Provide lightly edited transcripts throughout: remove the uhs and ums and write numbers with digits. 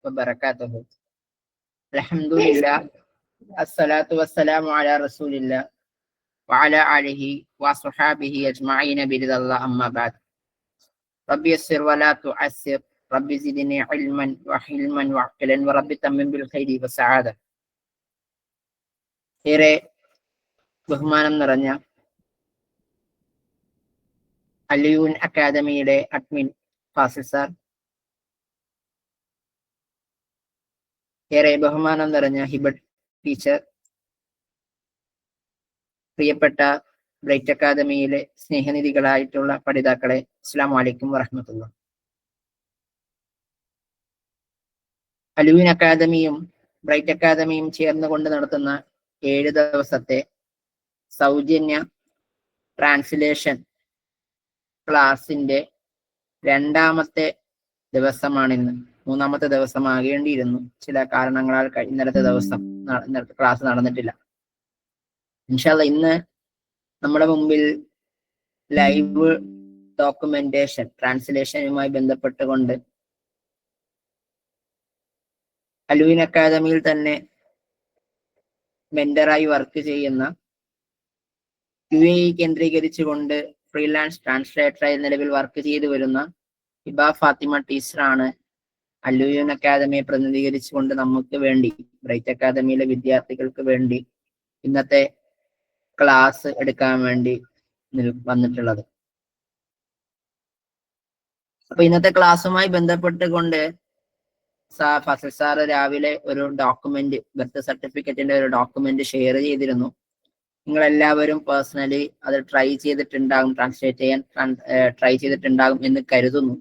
وبركاته. الحمد لله الصلاة والسلام على رسول الله وعلى آله وصحابه أجمعين برضا الله أما بعد. ربي يسر ولا تعسر، ربي زدني علما وحلما وعقلا وربي تمم بالخير والسعادة. ഏറെ ബഹുമാനം നിറഞ്ഞ അലിയൂൻ അക്കാദമിയുടെ അഡ്മിൻ ഫാസിൽ സാർ, ഏറെ ബഹുമാനം നിറഞ്ഞ ഹിബ ടീച്ചർ, പ്രിയപ്പെട്ട ബ്രൈറ്റ് അക്കാദമിയിലെ സ്നേഹനിധികളായിട്ടുള്ള പഠിതാക്കളെ, അസ്സലാമു അലൈക്കും വറഹ്മത്തുള്ളാഹി. അലിയൂൻ അക്കാദമിയും ബ്രൈറ്റ് അക്കാദമിയും ചേർന്നുകൊണ്ട് നടത്തുന്ന 7 ദിവസത്തെ സൗജന്യ ട്രാൻസ്ലേഷൻ ക്ലാസിന്റെ 2ാമത്തെ ദിവസമാണിന്ന്. 3ാമത്തെ ദിവസമാകേണ്ടിയിരുന്നു. ചില കാരണങ്ങളാൽ ഇന്നലത്തെ ക്ലാസ് നടന്നിട്ടില്ല. ഇൻഷാ അല്ലാഹ് ഇന്ന് നമ്മുടെ മുമ്പിൽ ലൈവ് ഡോക്യുമെന്റേഷൻ ട്രാൻസ്ലേഷനുമായി ബന്ധപ്പെട്ടുകൊണ്ട് അലിയൂൻ അക്കാദമിയിൽ തന്നെ മെന്ററായി വർക്ക് ചെയ്യുന്ന UAE കേന്ദ്രീകരിച്ചുകൊണ്ട് ഫ്രീലാൻസ് ട്രാൻസ്ലേറ്ററായി നിലവിൽ വർക്ക് ചെയ്തു വരുന്ന ഹിബ ഫാത്തിമ ടീച്ചറാണ് അലിയൂൻ അക്കാദമിയെ പ്രതിനിധീകരിച്ചുകൊണ്ട് നമുക്ക് വേണ്ടി, ബ്രൈറ്റ് അക്കാദമിയിലെ വിദ്യാർത്ഥികൾക്ക് വേണ്ടി ഇന്നത്തെ ക്ലാസ് എടുക്കാൻ വേണ്ടി വന്നിട്ടുള്ളത്. അപ്പൊ ഇന്നത്തെ ക്ലാസ്സുമായി ബന്ധപ്പെട്ടുകൊണ്ട് ഫസൽ സാറ് രാവിലെ ഒരു ഡോക്യുമെന്റ്, ബർത്ത് സർട്ടിഫിക്കറ്റിന്റെ ഒരു ഡോക്യുമെന്റ് ഷെയർ ചെയ്തിരുന്നു. നിങ്ങൾ എല്ലാവരും പേഴ്സണലി അത് ട്രൈ ചെയ്തിട്ടുണ്ടാകും, ട്രാൻസ്ലേറ്റ് ചെയ്യാൻ ട്രൈ ചെയ്തിട്ടുണ്ടാകും എന്ന് കരുതുന്നു.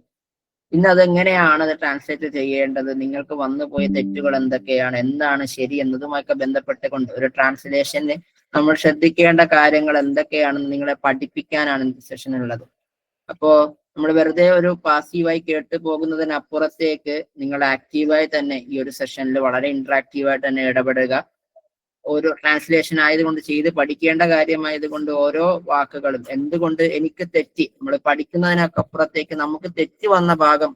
ഇന്ന് അതെങ്ങനെയാണ് അത് ട്രാൻസ്ലേറ്റ് ചെയ്യേണ്ടത്, നിങ്ങൾക്ക് വന്നുപോയ തെറ്റുകൾ എന്തൊക്കെയാണ്, എന്താണ് ശരി എന്നതുമൊക്കെ ബന്ധപ്പെട്ടുകൊണ്ട് ഒരു ട്രാൻസ്ലേഷന് നമ്മൾ ശ്രദ്ധിക്കേണ്ട കാര്യങ്ങൾ എന്തൊക്കെയാണെന്ന് നിങ്ങളെ പഠിപ്പിക്കാനാണ് ഇന്നത്തെ സെഷനുള്ളത്. അപ്പോ നമ്മൾ വെറുതെ ഒരു പാസീവായി കേട്ട് പോകുന്നതിനപ്പുറത്തേക്ക് നിങ്ങൾ ആക്റ്റീവായി തന്നെ ഈ ഒരു സെഷനിൽ വളരെ ഇന്ററാക്റ്റീവായിട്ട് തന്നെ ഇടപെടുക. ഓരോ ട്രാൻസ്ലേഷൻ ആയതുകൊണ്ട്, ചെയ്ത് പഠിക്കേണ്ട കാര്യമായതുകൊണ്ട് ഓരോ വാക്കുകളും എന്തുകൊണ്ട് എനിക്ക് തെറ്റി, നമ്മൾ പഠിക്കുന്നതിനൊക്കെ അപ്പുറത്തേക്ക് നമുക്ക് തെറ്റ് വന്ന ഭാഗം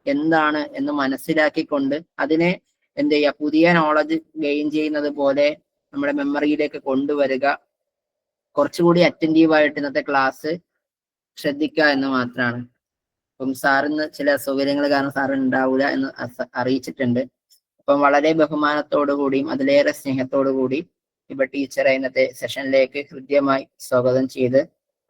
എന്താണ് എന്ന് മനസ്സിലാക്കിക്കൊണ്ട് അതിനെ എന്ത് ചെയ്യുക, പുതിയ നോളജ് ഗെയിൻ ചെയ്യുന്നത് പോലെ നമ്മുടെ മെമ്മറിയിലേക്ക് കൊണ്ടുവരിക. കുറച്ചുകൂടി അറ്റൻറ്റീവായിട്ട് ഇന്നത്തെ ക്ലാസ് ശ്രദ്ധിക്കുക എന്ന് മാത്രമാണ്. അപ്പം സാറിന് ചില സൗകര്യങ്ങൾ കാരണം സാർ ഉണ്ടാവില്ല എന്ന് അറിയിച്ചിട്ടുണ്ട്. അപ്പം വളരെ ബഹുമാനത്തോടു കൂടിയും അതിലേറെ സ്നേഹത്തോടു കൂടി ഇപ്പൊ ടീച്ചറെ ഇന്നത്തെ സെഷനിലേക്ക് ഹൃദ്യമായി സ്വാഗതം ചെയ്ത്,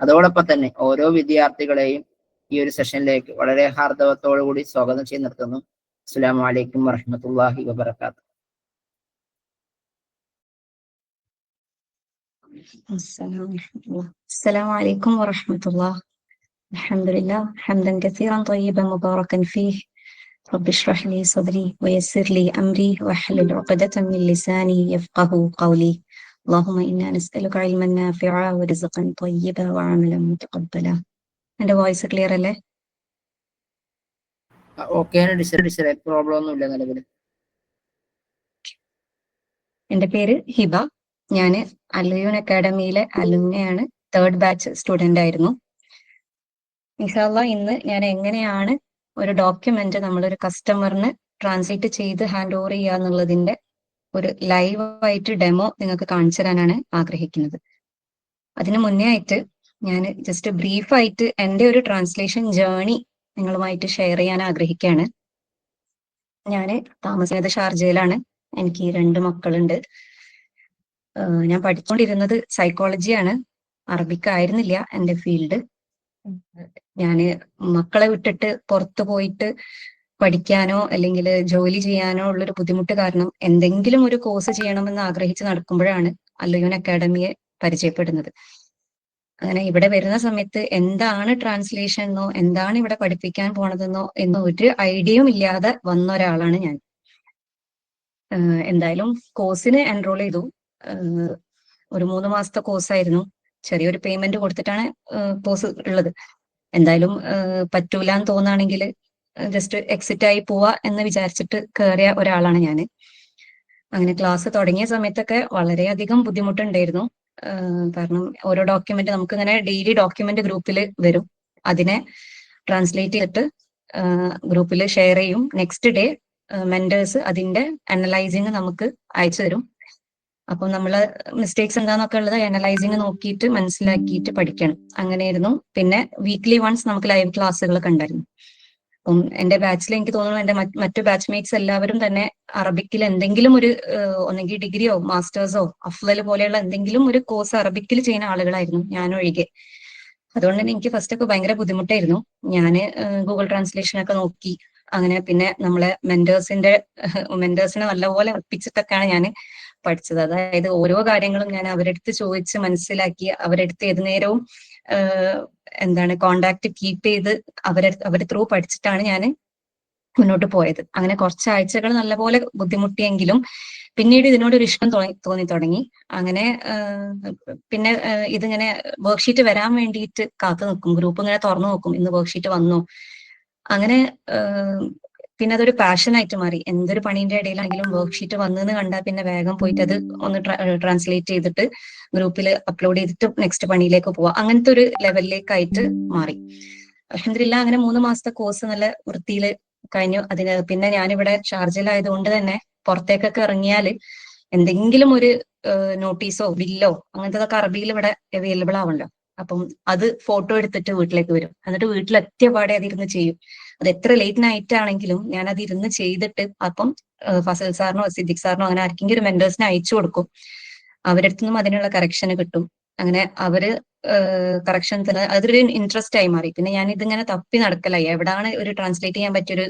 അതോടൊപ്പം തന്നെ ഓരോ വിദ്യാർത്ഥികളെയും ഈ ഒരു സെഷനിലേക്ക് വളരെ ഹാർദവത്തോടു കൂടി സ്വാഗതം ചെയ്ത് നിർത്തുന്നു. അസ്സലാമു അലൈക്കും വറഹ്മത്തുള്ളാഹി വബറകാതുഹു. السلام عليكم ورحمة الله. الحمد لله حمدا كثيرا طيبا مباركا فيه. رب اشرح لي صدري ويسر لي أمري واحلل عقدة من لساني يفقه قولي. اللهم إنا نسألك علما نافعا ورزقا طيبا وعملا متقبلا. എൻ്റെ വോയിസ് ക്ലിയർ അല്ലേ? ഓക്കെ ടീച്ചറെ, പ്രോബ്ലം ഒന്നും ഇല്ല നിലവിൽ. എൻ്റെ പേര് ഹിബ. ഞാൻ അലിയൂൻ അക്കാഡമിയിലെ അലുമിനയാണ്, 3rd ബാച്ച് സ്റ്റുഡൻ്റ് ആയിരുന്നു. ഇൻഷാ അല്ലാഹ് ഇന്ന് ഞാൻ എങ്ങനെയാണ് ഒരു ഡോക്യുമെന്റ് നമ്മളൊരു കസ്റ്റമറിന് ട്രാൻസ്ലേറ്റ് ചെയ്ത് ഹാൻഡ് ഓവർ ചെയ്യുക എന്നുള്ളതിന്റെ ഒരു ലൈവായിട്ട് ഡെമോ നിങ്ങൾക്ക് കാണിച്ചു തരാനാണ് ആഗ്രഹിക്കുന്നത്. അതിനു മുന്നേ ആയിട്ട് ഞാൻ ജസ്റ്റ് ബ്രീഫായിട്ട് എൻ്റെ ഒരു ട്രാൻസ്ലേഷൻ ജേർണി നിങ്ങളുമായിട്ട് ഷെയർ ചെയ്യാൻ ആഗ്രഹിക്കുകയാണ്. ഞാൻ താമസിക്കുന്നത് ഷാർജയിലാണ്. എനിക്ക് 2 മക്കളുണ്ട്. ഞാൻ പഠിച്ചുകൊണ്ടിരുന്നത് സൈക്കോളജിയാണ്. അറബിക്കായിരുന്നില്ല എൻ്റെ ഫീൽഡ്. ഞാൻ മക്കളെ വിട്ടിട്ട് പുറത്തു പോയിട്ട് പഠിക്കാനോ അല്ലെങ്കിൽ ജോലി ചെയ്യാനോ ഉള്ളൊരു ബുദ്ധിമുട്ട് കാരണം എന്തെങ്കിലും ഒരു കോഴ്സ് ചെയ്യണമെന്ന് ആഗ്രഹിച്ച് നടക്കുമ്പോഴാണ് അലിയൂൻ അക്കാഡമിയെ പരിചയപ്പെടുന്നത്. അങ്ങനെ ഇവിടെ വരുന്ന സമയത്ത് എന്താണ് ട്രാൻസ്ലേഷൻ എന്നോ എന്താണ് ഇവിടെ പഠിപ്പിക്കാൻ പോണതെന്നോ എന്നോ ഒരു ഐഡിയയും ഇല്ലാതെ വന്ന ഒരാളാണ് ഞാൻ. എന്തായാലും കോഴ്സിന് എൻറോൾ ചെയ്തു. ഒരു 3 മാസത്തെ കോഴ്സായിരുന്നു. ചെറിയൊരു പേയ്മെന്റ് കൊടുത്തിട്ടാണ് കോഴ്സ് ഉള്ളത്. എന്തായാലും പറ്റൂല എന്ന് തോന്നുകയാണെങ്കിൽ ജസ്റ്റ് എക്സിറ്റ് ആയി പോവാ എന്ന് വിചാരിച്ചിട്ട് കയറിയ ഒരാളാണ് ഞാൻ. അങ്ങനെ ക്ലാസ് തുടങ്ങിയ സമയത്തൊക്കെ വളരെയധികം ബുദ്ധിമുട്ടുണ്ടായിരുന്നു. കാരണം ഓരോ ഡോക്യുമെന്റ് നമുക്ക് ഇങ്ങനെ ഡെയിലി ഡോക്യുമെന്റ് ഗ്രൂപ്പിൽ വരും. അതിനെ ട്രാൻസ്ലേറ്റ് ചെയ്തിട്ട് ഗ്രൂപ്പിൽ ഷെയർ ചെയ്യും. നെക്സ്റ്റ് ഡേ മെന്റേഴ്സ് അതിന്റെ അനലൈസിങ് നമുക്ക് അയച്ചു തരും. അപ്പം നമ്മള് മിസ്റ്റേക്സ് എന്താന്നൊക്കെ ഉള്ളത് അനലൈസിങ് നോക്കിയിട്ട് മനസ്സിലാക്കിയിട്ട് പഠിക്കണം. അങ്ങനെയായിരുന്നു. പിന്നെ വീക്ക്ലി വൺസ് നമുക്ക് ലൈവ് ക്ലാസ്സുകളൊക്കെ ഉണ്ടായിരുന്നു. അപ്പം എന്റെ ബാച്ചിൽ എനിക്ക് തോന്നുന്നു എന്റെ മറ്റു ബാച്ച്മേറ്റ്സ് എല്ലാവരും തന്നെ അറബിക്കിൽ എന്തെങ്കിലും ഒരു ഒന്നെങ്കിൽ ഡിഗ്രിയോ മാസ്റ്റേഴ്സോ അഫ്ലൽ പോലെയുള്ള എന്തെങ്കിലും ഒരു കോഴ്സ് അറബിക്കിൽ ചെയ്യുന്ന ആളുകളായിരുന്നു, ഞാനൊഴികെ. അതുകൊണ്ട് തന്നെ എനിക്ക് ഫസ്റ്റ് ഒക്കെ ഭയങ്കര ബുദ്ധിമുട്ടായിരുന്നു. ഞാൻ ഗൂഗിൾ ട്രാൻസ്ലേഷൻ ഒക്കെ നോക്കി അങ്ങനെ പിന്നെ നമ്മളെ മെന്റേഴ്സിനെ നല്ലപോലെ ഒപ്പിച്ചിട്ടൊക്കെയാണ് ഞാൻ പഠിച്ചത്. അതായത് ഓരോ കാര്യങ്ങളും ഞാൻ അവരെടുത്ത് ചോദിച്ച് മനസ്സിലാക്കി, അവരെടുത്ത് ഏതു നേരവും എന്താണ് കോണ്ടാക്ട് കീപ്പ് ചെയ്ത് അവർ ത്രൂ പഠിച്ചിട്ടാണ് ഞാൻ മുന്നോട്ട് പോയത്. അങ്ങനെ കുറച്ചാഴ്ചകൾ നല്ലപോലെ ബുദ്ധിമുട്ടിയെങ്കിലും പിന്നീട് ഇതിനോടൊരു ഇഷ്ടം തോന്നി തുടങ്ങി. അങ്ങനെ പിന്നെ ഇതിങ്ങനെ വർക്ക്ഷീറ്റ് വരാൻ വേണ്ടിയിട്ട് കാത്തു നിൽക്കും, ഗ്രൂപ്പ് ഇങ്ങനെ തുറന്നു നോക്കും, ഇന്ന് വർക്ക്ഷീറ്റ് വന്നു. അങ്ങനെ പിന്നെ അതൊരു പാഷനായിട്ട് മാറി. എന്തൊരു പണീന്റെ ഇടയിലാണെങ്കിലും വർക്ക്ഷീറ്റ് വന്നെന്ന് കണ്ടാൽ പിന്നെ വേഗം പോയിട്ട് അത് ഒന്ന് ട്രാൻസ്ലേറ്റ് ചെയ്തിട്ട് ഗ്രൂപ്പിൽ അപ്ലോഡ് ചെയ്തിട്ട് നെക്സ്റ്റ് പണിയിലേക്ക് പോവാം, അങ്ങനത്തെ ഒരു ലെവലിലേക്കായിട്ട് മാറി. അൽഹംദുലില്ലാ അങ്ങനെ 3 മാസത്തെ കോഴ്സ് നല്ല വൃത്തിയിൽ കഴിഞ്ഞു. അതിന് പിന്നെ ഞാനിവിടെ ഷാർജയിലായതുകൊണ്ട് തന്നെ പുറത്തേക്കൊക്കെ ഇറങ്ങിയാൽ എന്തെങ്കിലും ഒരു നോട്ടീസോ ബില്ലോ അങ്ങനത്തതൊക്കെ അറബിയിൽ ഇവിടെ അവൈലബിൾ ആവണല്ലോ. അപ്പം അത് ഫോട്ടോ എടുത്തിട്ട് വീട്ടിലേക്ക് വരും. എന്നിട്ട് വീട്ടിലെത്തിയ പാടെ അതിരുന്ന് ചെയ്യും. അത് എത്ര ലേറ്റ് നൈറ്റ് ആണെങ്കിലും ഞാൻ അത് ഇരുന്ന് ചെയ്തിട്ട് അപ്പം ഫസൽ സാറിനോ സിദ്ദിഖ് സാറിനോ അങ്ങനെ ആർക്കെങ്കിലും ഒരു മെന്റേഴ്സിനെ അയച്ചു കൊടുക്കും. അവരുടെ നിന്നും അതിനുള്ള കറക്ഷന് കിട്ടും. അങ്ങനെ അവര് കറക്ഷൻ അതൊരു ഇൻട്രസ്റ്റ് ആയി മാറി. പിന്നെ ഞാൻ ഇതിങ്ങനെ തപ്പി നടക്കലായി, എവിടാണ് ഒരു ട്രാൻസ്ലേറ്റ് ചെയ്യാൻ പറ്റിയ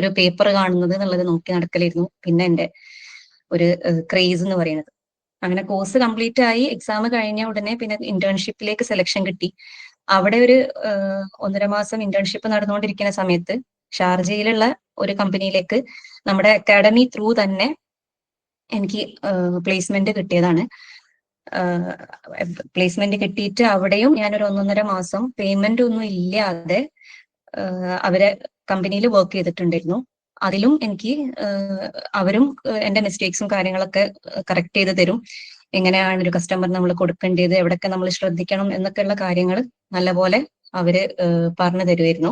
ഒരു പേപ്പർ കാണുന്നത് എന്നുള്ളത് നോക്കി നടക്കലായിരുന്നു പിന്നെ എന്റെ ഒരു ക്രേസ് എന്ന് പറയുന്നത്. അങ്ങനെ കോഴ്സ് കംപ്ലീറ്റ് ആയി എക്സാം കഴിഞ്ഞ ഉടനെ പിന്നെ ഇന്റേൺഷിപ്പിലേക്ക് സെലക്ഷൻ കിട്ടി. അവിടെ ഒരു 1.5 മാസം ഇന്റേൺഷിപ്പ് നടന്നുകൊണ്ടിരിക്കുന്ന സമയത്ത് ഷാർജയിലുള്ള ഒരു കമ്പനിയിലേക്ക് നമ്മുടെ അക്കാഡമി ത്രൂ തന്നെ എനിക്ക് പ്ലേസ്മെന്റ് കിട്ടിയതാണ്. പ്ലേസ്മെന്റ് കിട്ടിയിട്ട് അവിടെയും ഞാനൊരു 1.5 മാസം പേയ്മെന്റ് ഒന്നും ഇല്ലാതെ അവരെ കമ്പനിയിൽ വർക്ക് ചെയ്തിട്ടുണ്ടായിരുന്നു. അതിലും എനിക്ക് അവരും എന്റെ മിസ്റ്റേക്സും കാര്യങ്ങളൊക്കെ കറക്റ്റ് ചെയ്ത് തരും. എങ്ങനെയാണ് ഒരു കസ്റ്റമർ നമ്മൾ കൊടുക്കേണ്ടത്, എവിടെയൊക്കെ നമ്മൾ ശ്രദ്ധിക്കണം എന്നൊക്കെയുള്ള കാര്യങ്ങൾ നല്ലപോലെ അവര് പറഞ്ഞു തരുമായിരുന്നു.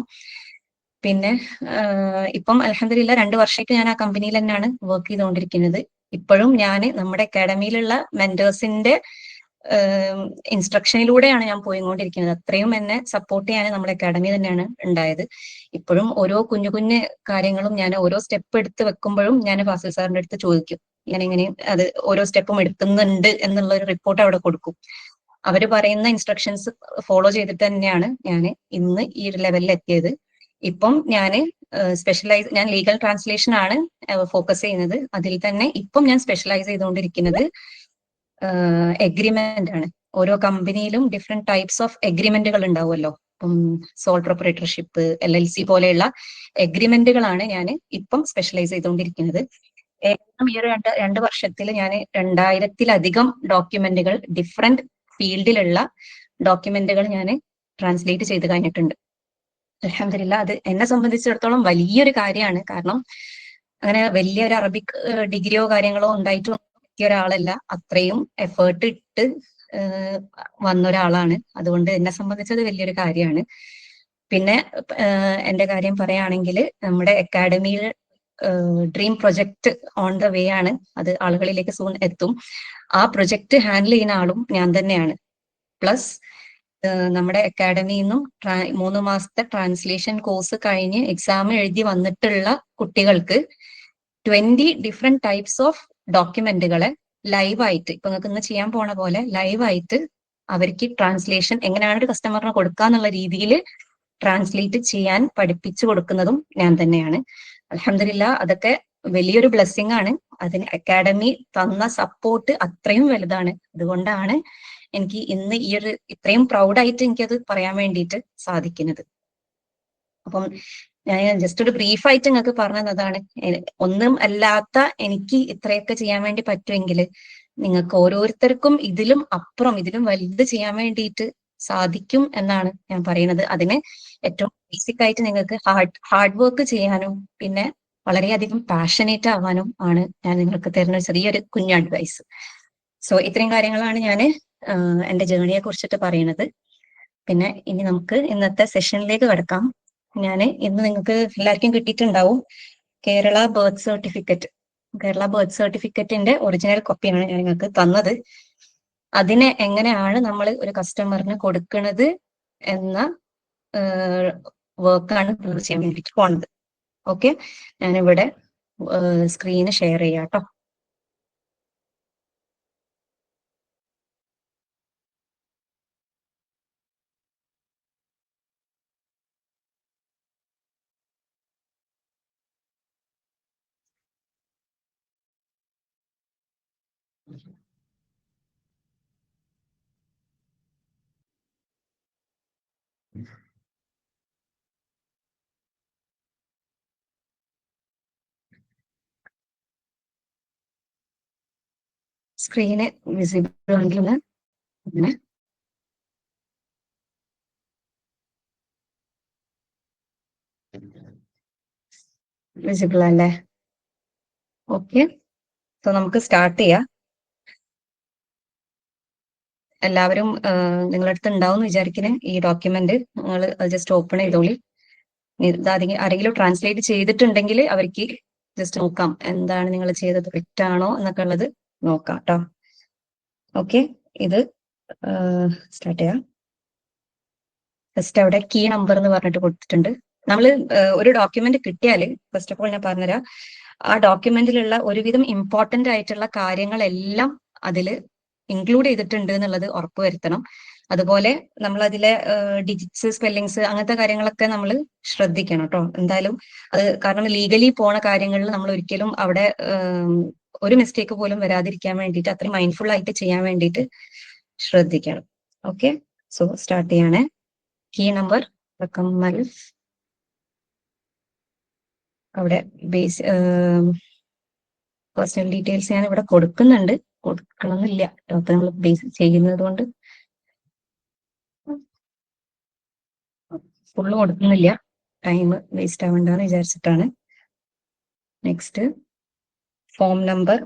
പിന്നെ ഇപ്പം അൽഹംദുലില്ലാ 2 വർഷമായിട്ട് ഞാൻ ആ കമ്പനിയിൽ തന്നെയാണ് വർക്ക് ചെയ്തുകൊണ്ടിരിക്കുന്നത്. ഇപ്പോഴും ഞാൻ നമ്മുടെ അക്കാഡമിയിലുള്ള മെന്റേഴ്സിന്റെ ഇൻസ്ട്രക്ഷനിലൂടെയാണ് ഞാൻ പോയിക്കൊണ്ടിരിക്കുന്നത്. അത്രയും എന്നെ സപ്പോർട്ട് ചെയ്യാൻ നമ്മുടെ അക്കാഡമി തന്നെയാണ് ഉണ്ടായത്. ഇപ്പോഴും ഓരോ കുഞ്ഞു കുഞ്ഞു കാര്യങ്ങളും ഞാൻ ഓരോ സ്റ്റെപ്പ് എടുത്ത് വെക്കുമ്പോഴും ഞാൻ ഫാസിൽ സാറിന്റെ അടുത്ത് ചോദിക്കും, ഇങ്ങനെ അത് ഓരോ സ്റ്റെപ്പും എടുക്കുന്നുണ്ട് എന്നുള്ള ഒരു റിപ്പോർട്ട് അവിടെ കൊടുക്കും. അവര് പറയുന്ന ഇൻസ്ട്രക്ഷൻസ് ഫോളോ ചെയ്തിട്ട് തന്നെയാണ് ഞാൻ ഇന്ന് ഈ ഒരു ലെവലിൽ എത്തിയത്. ഇപ്പം ഞാൻ ഞാൻ ലീഗൽ ട്രാൻസ്ലേഷൻ ആണ് ഫോക്കസ് ചെയ്യുന്നത്. അതിൽ തന്നെ ഇപ്പം ഞാൻ സ്പെഷ്യലൈസ് ചെയ്തുകൊണ്ടിരിക്കുന്നത് എഗ്രിമെന്റ് ആണ്. ഓരോ കമ്പനിയിലും ഡിഫറെന്റ് ടൈപ്സ് ഓഫ് എഗ്രിമെന്റുകൾ ഉണ്ടാവുമല്ലോ. ഇപ്പം സോൾ പ്രൊപ്പറേറ്റർഷിപ്പ്, LLC പോലെയുള്ള എഗ്രിമെന്റുകളാണ് ഞാൻ ഇപ്പം സ്പെഷ്യലൈസ് ചെയ്തുകൊണ്ടിരിക്കുന്നത്. ഏകദേശം ഈ ഒരു 2 വർഷത്തിൽ ഞാൻ 2000-ലധികം ഡോക്യുമെന്റുകൾ ഡിഫറെന്റ് ഫീൽഡിലുള്ള ഡോക്യുമെന്റുകൾ ഞാൻ ട്രാൻസ്ലേറ്റ് ചെയ്ത് കഴിഞ്ഞിട്ടുണ്ട്. അൽഹംദുലില്ലാ അത് എന്നെ സംബന്ധിച്ചിടത്തോളം വലിയൊരു കാര്യമാണ്. കാരണം അങ്ങനെ വലിയൊരു അറബിക് ഡിഗ്രിയോ കാര്യങ്ങളോ ഉണ്ടായിട്ട് എത്തിയ ഒരാളല്ല, അത്രയും എഫേർട്ട് ഇട്ട് വന്ന ഒരാളാണ്. അതുകൊണ്ട് എന്നെ സംബന്ധിച്ചത് വലിയൊരു കാര്യമാണ്. പിന്നെ എന്റെ കാര്യം പറയുകയാണെങ്കിൽ നമ്മുടെ അക്കാഡമിയിൽ dream project on the way ആണ്. അത് ആളുകളിലേക്ക് സൂൺ എത്തും. ആ പ്രൊജക്ട് ഹാൻഡിൽ ചെയ്യുന്ന ആളും ഞാൻ തന്നെയാണ്. പ്ലസ് നമ്മുടെ അക്കാഡമിയിൽ നിന്നും 3 മാസത്തെ ട്രാൻസ്ലേഷൻ കോഴ്സ് കഴിഞ്ഞ് എക്സാം എഴുതി വന്നിട്ടുള്ള കുട്ടികൾക്ക് 20 ഡിഫറെന്റ് ടൈപ്സ് ഓഫ് ഡോക്യുമെന്റുകളെ ലൈവായിട്ട് ഇപ്പൊ നിങ്ങൾക്ക് ഇന്ന് ചെയ്യാൻ പോണ പോലെ ലൈവായിട്ട് അവർക്ക് ട്രാൻസ്ലേഷൻ എങ്ങനെയാണ് ഒരു കസ്റ്റമറിന് കൊടുക്കാന്നുള്ള രീതിയിൽ ട്രാൻസ്ലേറ്റ് ചെയ്യാൻ പഠിപ്പിച്ചു കൊടുക്കുന്നതും ഞാൻ തന്നെയാണ്. അൽഹംദുലില്ലാ അതൊക്കെ വലിയൊരു ബ്ലെസ്സിങ് ആണ്. അതിന് അക്കാഡമി തന്ന സപ്പോർട്ട് അത്രയും വലുതാണ്. അതുകൊണ്ടാണ് എനിക്ക് ഇന്ന് ഈ ഒരു ഇത്രയും പ്രൗഡായിട്ട് എനിക്കത് പറയാൻ വേണ്ടിയിട്ട് സാധിക്കുന്നത്. അപ്പം ഞാൻ ജസ്റ്റ് ഒരു ബ്രീഫായിട്ട് നിങ്ങൾക്ക് പറഞ്ഞതാണ്. ഒന്നും അല്ലാത്ത എനിക്ക് ഇത്രയൊക്കെ ചെയ്യാൻ വേണ്ടി പറ്റുമെങ്കിൽ നിങ്ങൾക്ക് ഓരോരുത്തർക്കും ഇതിലും അപ്പുറം ഇതിലും വലുത് ചെയ്യാൻ വേണ്ടിയിട്ട് സാധിക്കും എന്നാണ് ഞാൻ പറയുന്നത്. അതിന് ഏറ്റവും ബേസിക് ആയിട്ട് നിങ്ങൾക്ക് ഹാർഡ് വർക്ക് ചെയ്യാനും പിന്നെ വളരെയധികം പാഷനേറ്റ് ആവാനും ആണ് ഞാൻ നിങ്ങൾക്ക് തരുന്ന ചെറിയൊരു കുഞ്ഞു അഡ്വൈസ്. സോ ഇത്രയും കാര്യങ്ങളാണ് ഞാൻ എന്റെ ജേർണിയെ കുറിച്ചിട്ട് പറയുന്നത്. പിന്നെ ഇനി നമുക്ക് ഇന്നത്തെ സെഷനിലേക്ക് കിടക്കാം. ഞാൻ ഇന്ന് നിങ്ങൾക്ക് എല്ലാവർക്കും കിട്ടിയിട്ടുണ്ടാവും Kerala birth certificate. Kerala birth സർട്ടിഫിക്കറ്റിന്റെ ഒറിജിനൽ കോപ്പിയാണ് ഞാൻ നിങ്ങൾക്ക് തന്നത്. അതിനെ എങ്ങനെയാണ് നമ്മൾ ഒരു കസ്റ്റമറിന് കൊടുക്കുന്നത് എന്ന വർക്കാണ് ചെയ്യാൻ വേണ്ടിയിട്ട് പോണത്. ഓക്കെ, ഞാനിവിടെ സ്ക്രീന് ഷെയർ ചെയ്യാം കേട്ടോ. സ്ക്രീന് വിസിബിൾ ആണെങ്കിൽ ഒന്ന് വിസിബിൾ അല്ലേ? ഓക്കെ, സോ നമുക്ക് സ്റ്റാർട്ട് ചെയ്യാം. എല്ലാവരും നിങ്ങളുടെ അടുത്ത് ഉണ്ടാവും എന്ന് വിചാരിക്കുന്നത് ഈ ഡോക്യുമെന്റ്. നിങ്ങൾ ജസ്റ്റ് ഓപ്പൺ ചെയ്തോളി. ഇത് ആരെങ്കിലും ട്രാൻസ്ലേറ്റ് ചെയ്തിട്ടുണ്ടെങ്കിൽ അവർക്ക് ജസ്റ്റ് നോക്കാം എന്താണ് നിങ്ങൾ ചെയ്തത് തെറ്റാണോ എന്നൊക്കെ ഉള്ളത് നോക്കാം കേട്ടോ. ഓക്കെ, ഇത് സ്റ്റാർട്ട് ചെയ്യാം. ഫസ്റ്റ് അവിടെ കീ നമ്പർ എന്ന് പറഞ്ഞിട്ട് കൊടുത്തിട്ടുണ്ട്. നമ്മൾ ഒരു ഡോക്യുമെന്റ് കിട്ടിയാൽ ഫസ്റ്റ് ഓഫ് ഓൾ ഞാൻ പറഞ്ഞുതരാം, ആ ഡോക്യുമെന്റിലുള്ള ഒരുവിധം ഇമ്പോർട്ടന്റ് ആയിട്ടുള്ള കാര്യങ്ങളെല്ലാം അതിൽ ഇൻക്ലൂഡ് ചെയ്തിട്ടുണ്ട് എന്നുള്ളത് ഉറപ്പുവരുത്തണം. അതുപോലെ നമ്മൾ അതിലെ ഡിജിറ്റ്സ്, സ്പെല്ലിങ്സ്, അങ്ങനത്തെ കാര്യങ്ങളൊക്കെ നമ്മൾ ശ്രദ്ധിക്കണം കേട്ടോ. എന്തായാലും അത് കാരണം ലീഗലി പോണ കാര്യങ്ങളിൽ നമ്മൾ ഒരിക്കലും അവിടെ ഒരു മിസ്റ്റേക്ക് പോലും വരാതിരിക്കാൻ വേണ്ടിയിട്ട് അത്രയും മൈൻഡ്ഫുൾ ആയിട്ട് ചെയ്യാൻ വേണ്ടിയിട്ട് ശ്രദ്ധിക്കണം. ഓക്കെ, സോ സ്റ്റാർട്ട് ചെയ്യണേ. കീ നമ്പർ കമ്മൽ അവിടെ ബേസ് പേഴ്സണൽ ഡീറ്റെയിൽസ് ഞാൻ ഇവിടെ കൊടുക്കുന്നുണ്ട്, കൊടുക്കണമെന്നില്ല അപ്പൊ നമ്മൾ ബേസ് ചെയ്യുന്നത് കൊണ്ട് ഫുള്ള് കൊടുക്കുന്നില്ല, ടൈം വേസ്റ്റ് ആവണ്ടെന്ന് വിചാരിച്ചിട്ടാണ്. നെക്സ്റ്റ് ഫോം നമ്പർ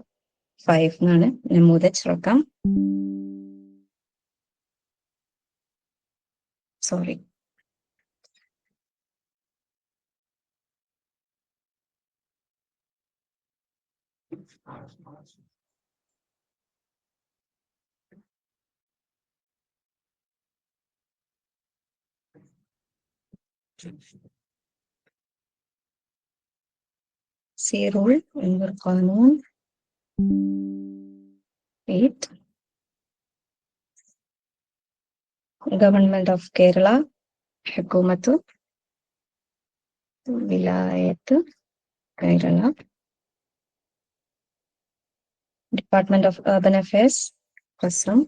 5 എന്നാണ് നമൂദജ് റക്കാം. സോറി, സി റൂൾ നമ്പർ ഖാനൂൻ 8 ഗവൺമെന്റ് ഓഫ് കേരള ഹുക്കൂമത്ത് വിലായത്ത് Kerala department of urban affairs കസം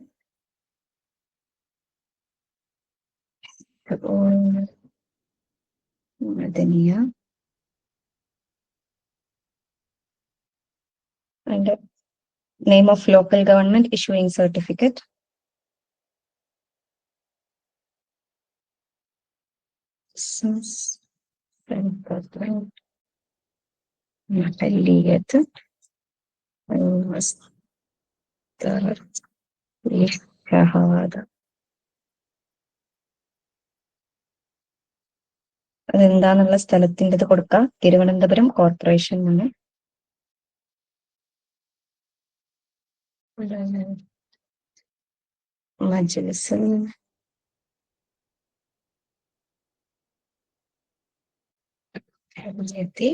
മദനിയ and name of local government issuing certificate, محلية مصدر للشهادة. അതെന്താന്നുള്ള സ്ഥലത്തിൻ്റെ ഇത് കൊടുക്കാം. തിരുവനന്തപുരം കോർപ്പറേഷൻ ആണ്. മജ്‌ലിസ് ഹജ്ജത്തി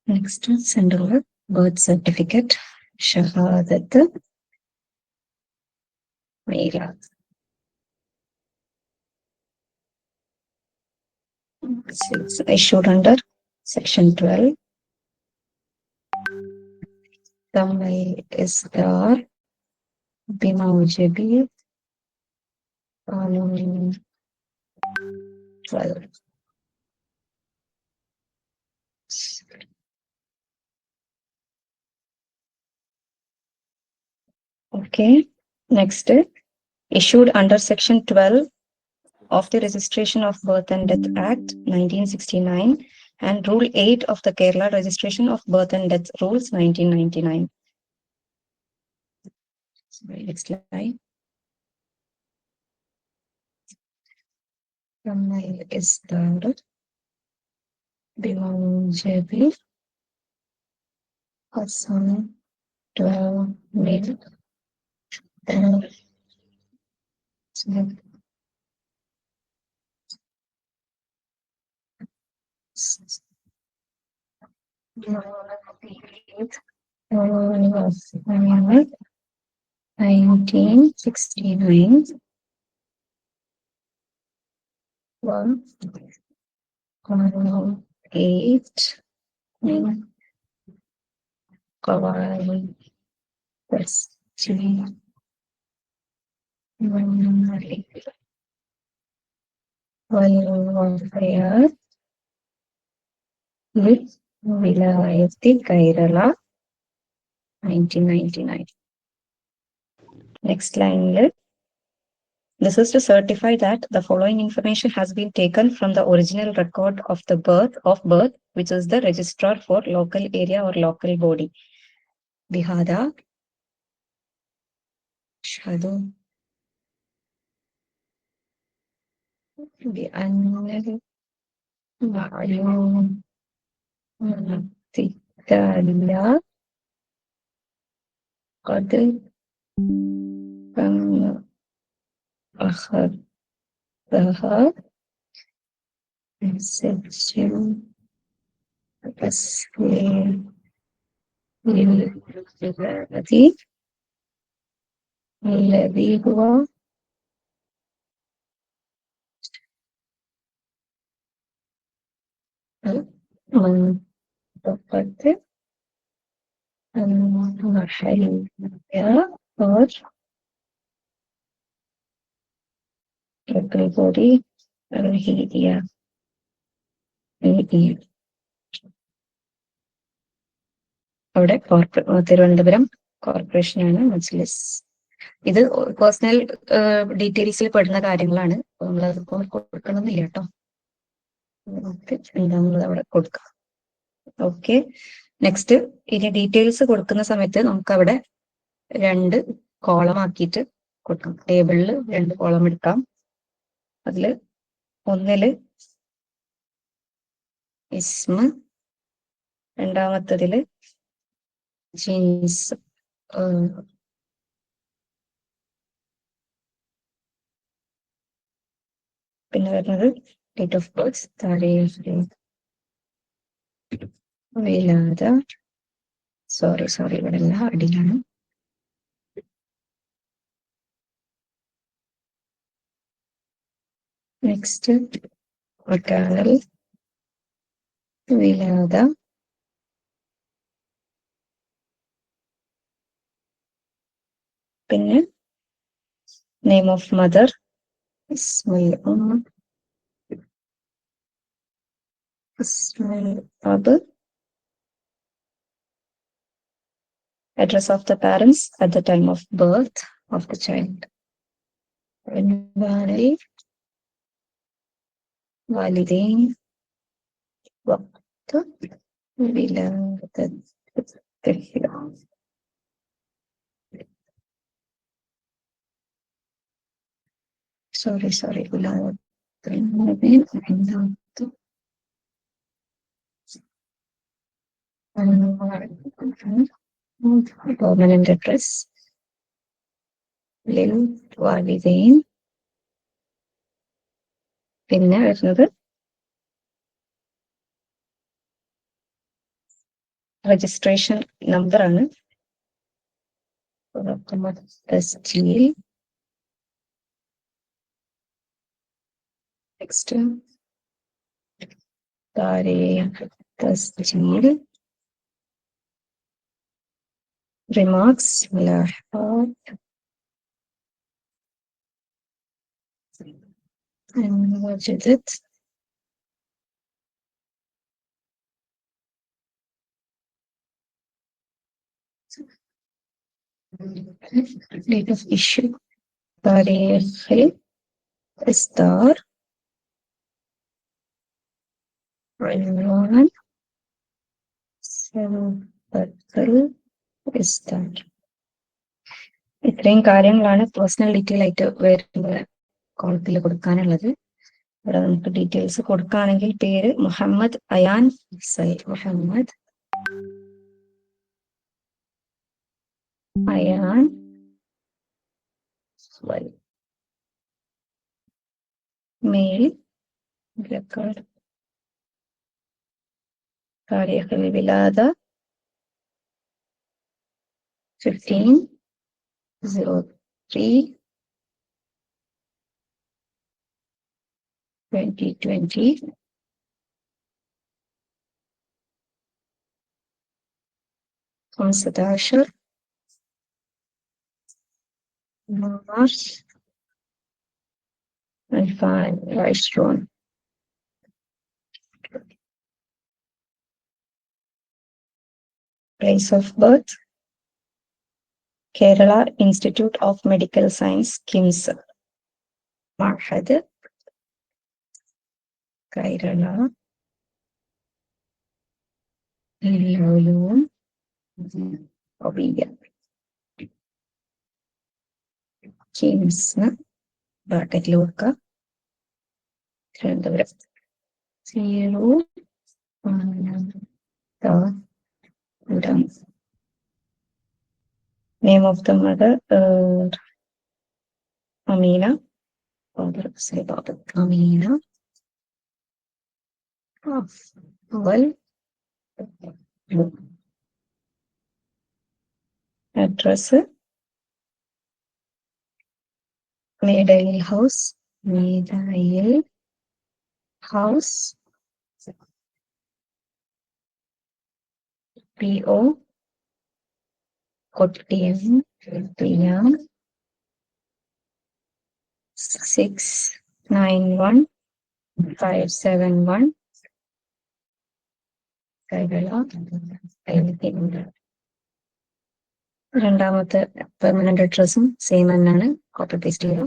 next central birth certificate Shahadat മീരാത്ത്. Issued under Section 12. Tamil Isdar Bimaujibi Qanun 12. Okay, next issued under Section 12 of the Registration of Birth and Death Act 1969 and Rule 8 of the Kerala Registration of Birth and Death Rules 1999. Sorry, next slide. Ishtar ബിമൗജബി Hasan 12 1969 108 قواعد تسجيل والوفيات لولاية كيرلا 1999. Next line. This is to certify that the following information has been taken from the original record of the birth, which is the registrar for local area or local body. Bihada Shadu بأن المعلومات التالية قد تم أخذها سجل تسليم الذي هو منطقة المحلية or everybody media. അവിടെ Thiruvananthapuram corporation ആണ് മജ്ലിസ്. ഇത് personal ഡീറ്റെയിൽസിൽ പെടുന്ന കാര്യങ്ങളാണ്. നമ്മളതിപ്പോൾ കൊടുക്കണമെന്നില്ല കേട്ടോ. എന്താണെന്നുള്ളത് അവിടെ കൊടുക്കാം. ഓക്കെ, നെക്സ്റ്റ് ഇനി ഡീറ്റെയിൽസ് കൊടുക്കുന്ന സമയത്ത് നമുക്ക് അവിടെ 2 കോളം ആക്കിയിട്ട് കൊടുക്കാം. ടേബിളിൽ 2 കോളം എടുക്കാം. അതില് ഒന്നില് ഇസ്മ, രണ്ടാമത്തതില് ജീൻസ്, പിന്നെ വരുന്നത് date of birth, Tariq വിലാദ. Sorry ഇവിടെ എല്ലാം അടിയിലാണ്. നെക്സ്റ്റ് മക്കാനൽ വിലാദ, പിന്നെ നെയിം ഓഫ് മദർ ഇസ്മുൽ ഉമ്മ, ഇസ്മുൽ അബ്, address of the parents at the time of birth of the child. والدين وقت ولادته. sorry permanent address للوالدين. പിന്നെ വരുന്നത് രജിസ്ട്രേഷൻ നമ്പർ ആണ്. തസ്ജീൽ. നെക്സ്റ്റ് താരീഖ് തസ്ജീൽ, റിമാർക്സ്, മുലാഹദാത്ത്, وجدت date of issue, تاريخ إصدار، عنوان، سبب إصدار. ഇത്രയും കാര്യങ്ങളാണ് പേഴ്സണൽ ഡീറ്റെയിൽ ആയിട്ട് വരുന്ന കോളത്തിൽ കൊടുക്കാനുള്ളത്. ഇവിടെ നമുക്ക് ഡീറ്റെയിൽസ് കൊടുക്കുകയാണെങ്കിൽ പേര് Muhammad Ayan Muhammad Ayan mail record تاريخ الولادة 15/03/2020 15 مارس 2020. Place of birth Kerala Institute of Medical Science, KIMS. Mahad Kerala Ulum Oviya KIMS ബ്രാക്കറ്റിൽ വെക്കുക. Thiruvananthapuram 0 Name of the mother Amina. Father Amina. Well, address Medail House. Medail House. PO Kottayam 691571 Kerala. രണ്ടാമത്തെ permanent അഡ്രസ്സും same തന്നെയാണ്, copy paste ചെയ്തു.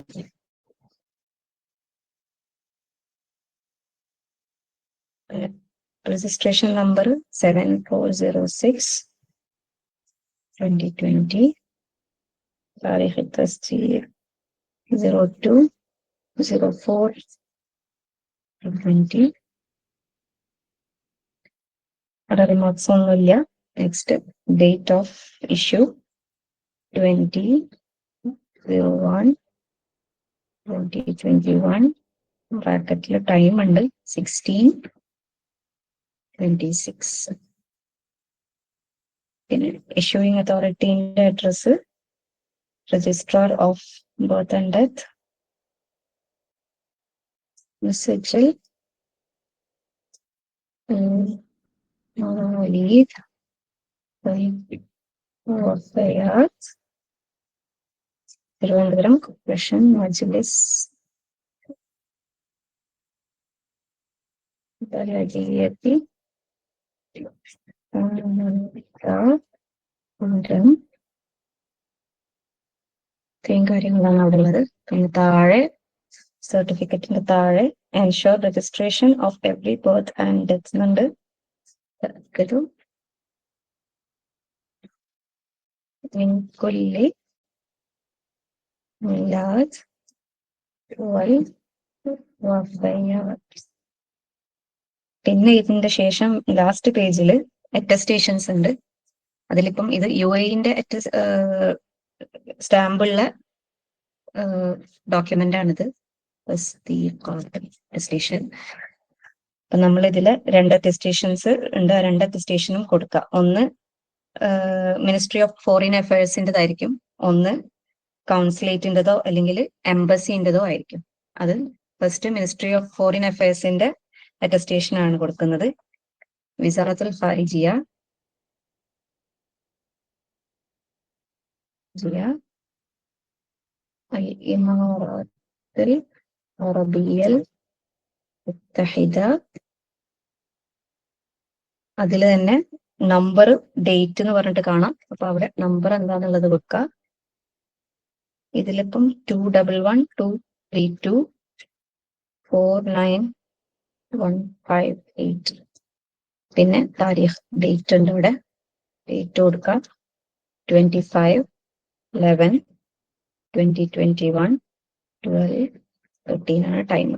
Registration number 7406/2020. താരീഖ് തസ്ജീൽ 02/04/2020. അവിടെ remarks ഒന്നുമില്ല. Next date of issue 20/01/2021. ബ്രാക്കറ്റിൽ ടൈം ഉണ്ട് 16/26. പിന്നെ ഇഷ്യൂയിങ് അതോറിറ്റിന്റെ address registrar of birth and death മെസ്സേജിൽ തിരുവനന്തപുരം കോർപ്പറേഷൻ മജ്ലിസ് ഇത്രയും കാര്യങ്ങളാണ് അവിടെ ഉള്ളത്. പിന്നെ താഴെ സർട്ടിഫിക്കറ്റിന്റെ താഴെ ensure registration of every birth and death എന്നുണ്ട്. പിന്നെ ഇതിന്റെ ശേഷം ലാസ്റ്റ് പേജിൽ അറ്റസ്റ്റേഷൻസ് ഉണ്ട്. അതിലിപ്പം ഇത് UAE-ന്റെ സ്റ്റാമ്പുള്ള ഡോക്യുമെന്റ് ആണിത്. അറ്റസ്റ്റേഷൻ. അപ്പൊ നമ്മൾ ഇതില് 2 അറ്റസ്റ്റേഷൻസ് ഉണ്ട്. 2 അറ്റസ്റ്റേഷനും കൊടുക്കാം. ഒന്ന് മിനിസ്ട്രി ഓഫ് ഫോറിൻ അഫയേഴ്സിൻ്റെതായിരിക്കും, ഒന്ന് കൗൺസിലേറ്റിൻ്റെതോ അല്ലെങ്കിൽ എംബസിൻ്റെതോ ആയിരിക്കും. അത് ഫസ്റ്റ് മിനിസ്ട്രി ഓഫ് ഫോറിൻ അഫയേഴ്സിന്റെ അറ്റസ്റ്റേഷൻ ആണ് കൊടുക്കുന്നത്. വിസാറത്തുൽ ഖാരിജിയ ഇമാറത്തുൽ അറബിയൽ മുത്തഹിദ. അതിൽ തന്നെ നമ്പർ ഡേറ്റ് എന്ന് പറഞ്ഞിട്ട് കാണാം. അപ്പൊ അവിടെ നമ്പർ എന്താന്നുള്ളത് വെക്കുക. ഇതിലിപ്പം 21123249158. പിന്നെ താരീഖ് ഡേറ്റ് ഉണ്ട് ഇവിടെ. ഡേറ്റ് കൊടുക്കാം 25/11/2021 12:13 ആണ് ടൈം.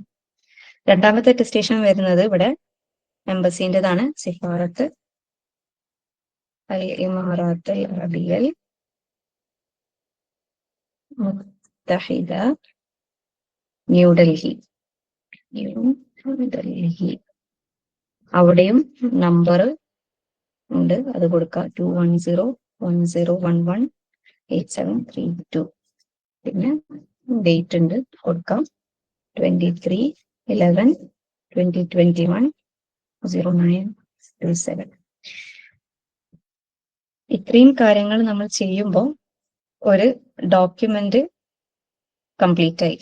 രണ്ടാമത്തെ അറ്റസ്റ്റേഷൻ വരുന്നത് ഇവിടെ എംബസിൻ്റെതാണ്. സിഫാറത്ത് അൽ ഇമാറാത്ത് അൽ അറബിയൽ മുത്തഹിദ ന്യൂഡൽഹി. അവിടെയും നമ്പർ ഉണ്ട്, അത് കൊടുക്കാം 21010118732. പിന്നെ ഡേറ്റ് ഉണ്ട്, കൊടുക്കാം 23/11/2021 ഇത്രയും കാര്യങ്ങൾ നമ്മൾ ചെയ്യുമ്പോൾ ഒരു ഡോക്യുമെന്റ് കംപ്ലീറ്റ് ആയി.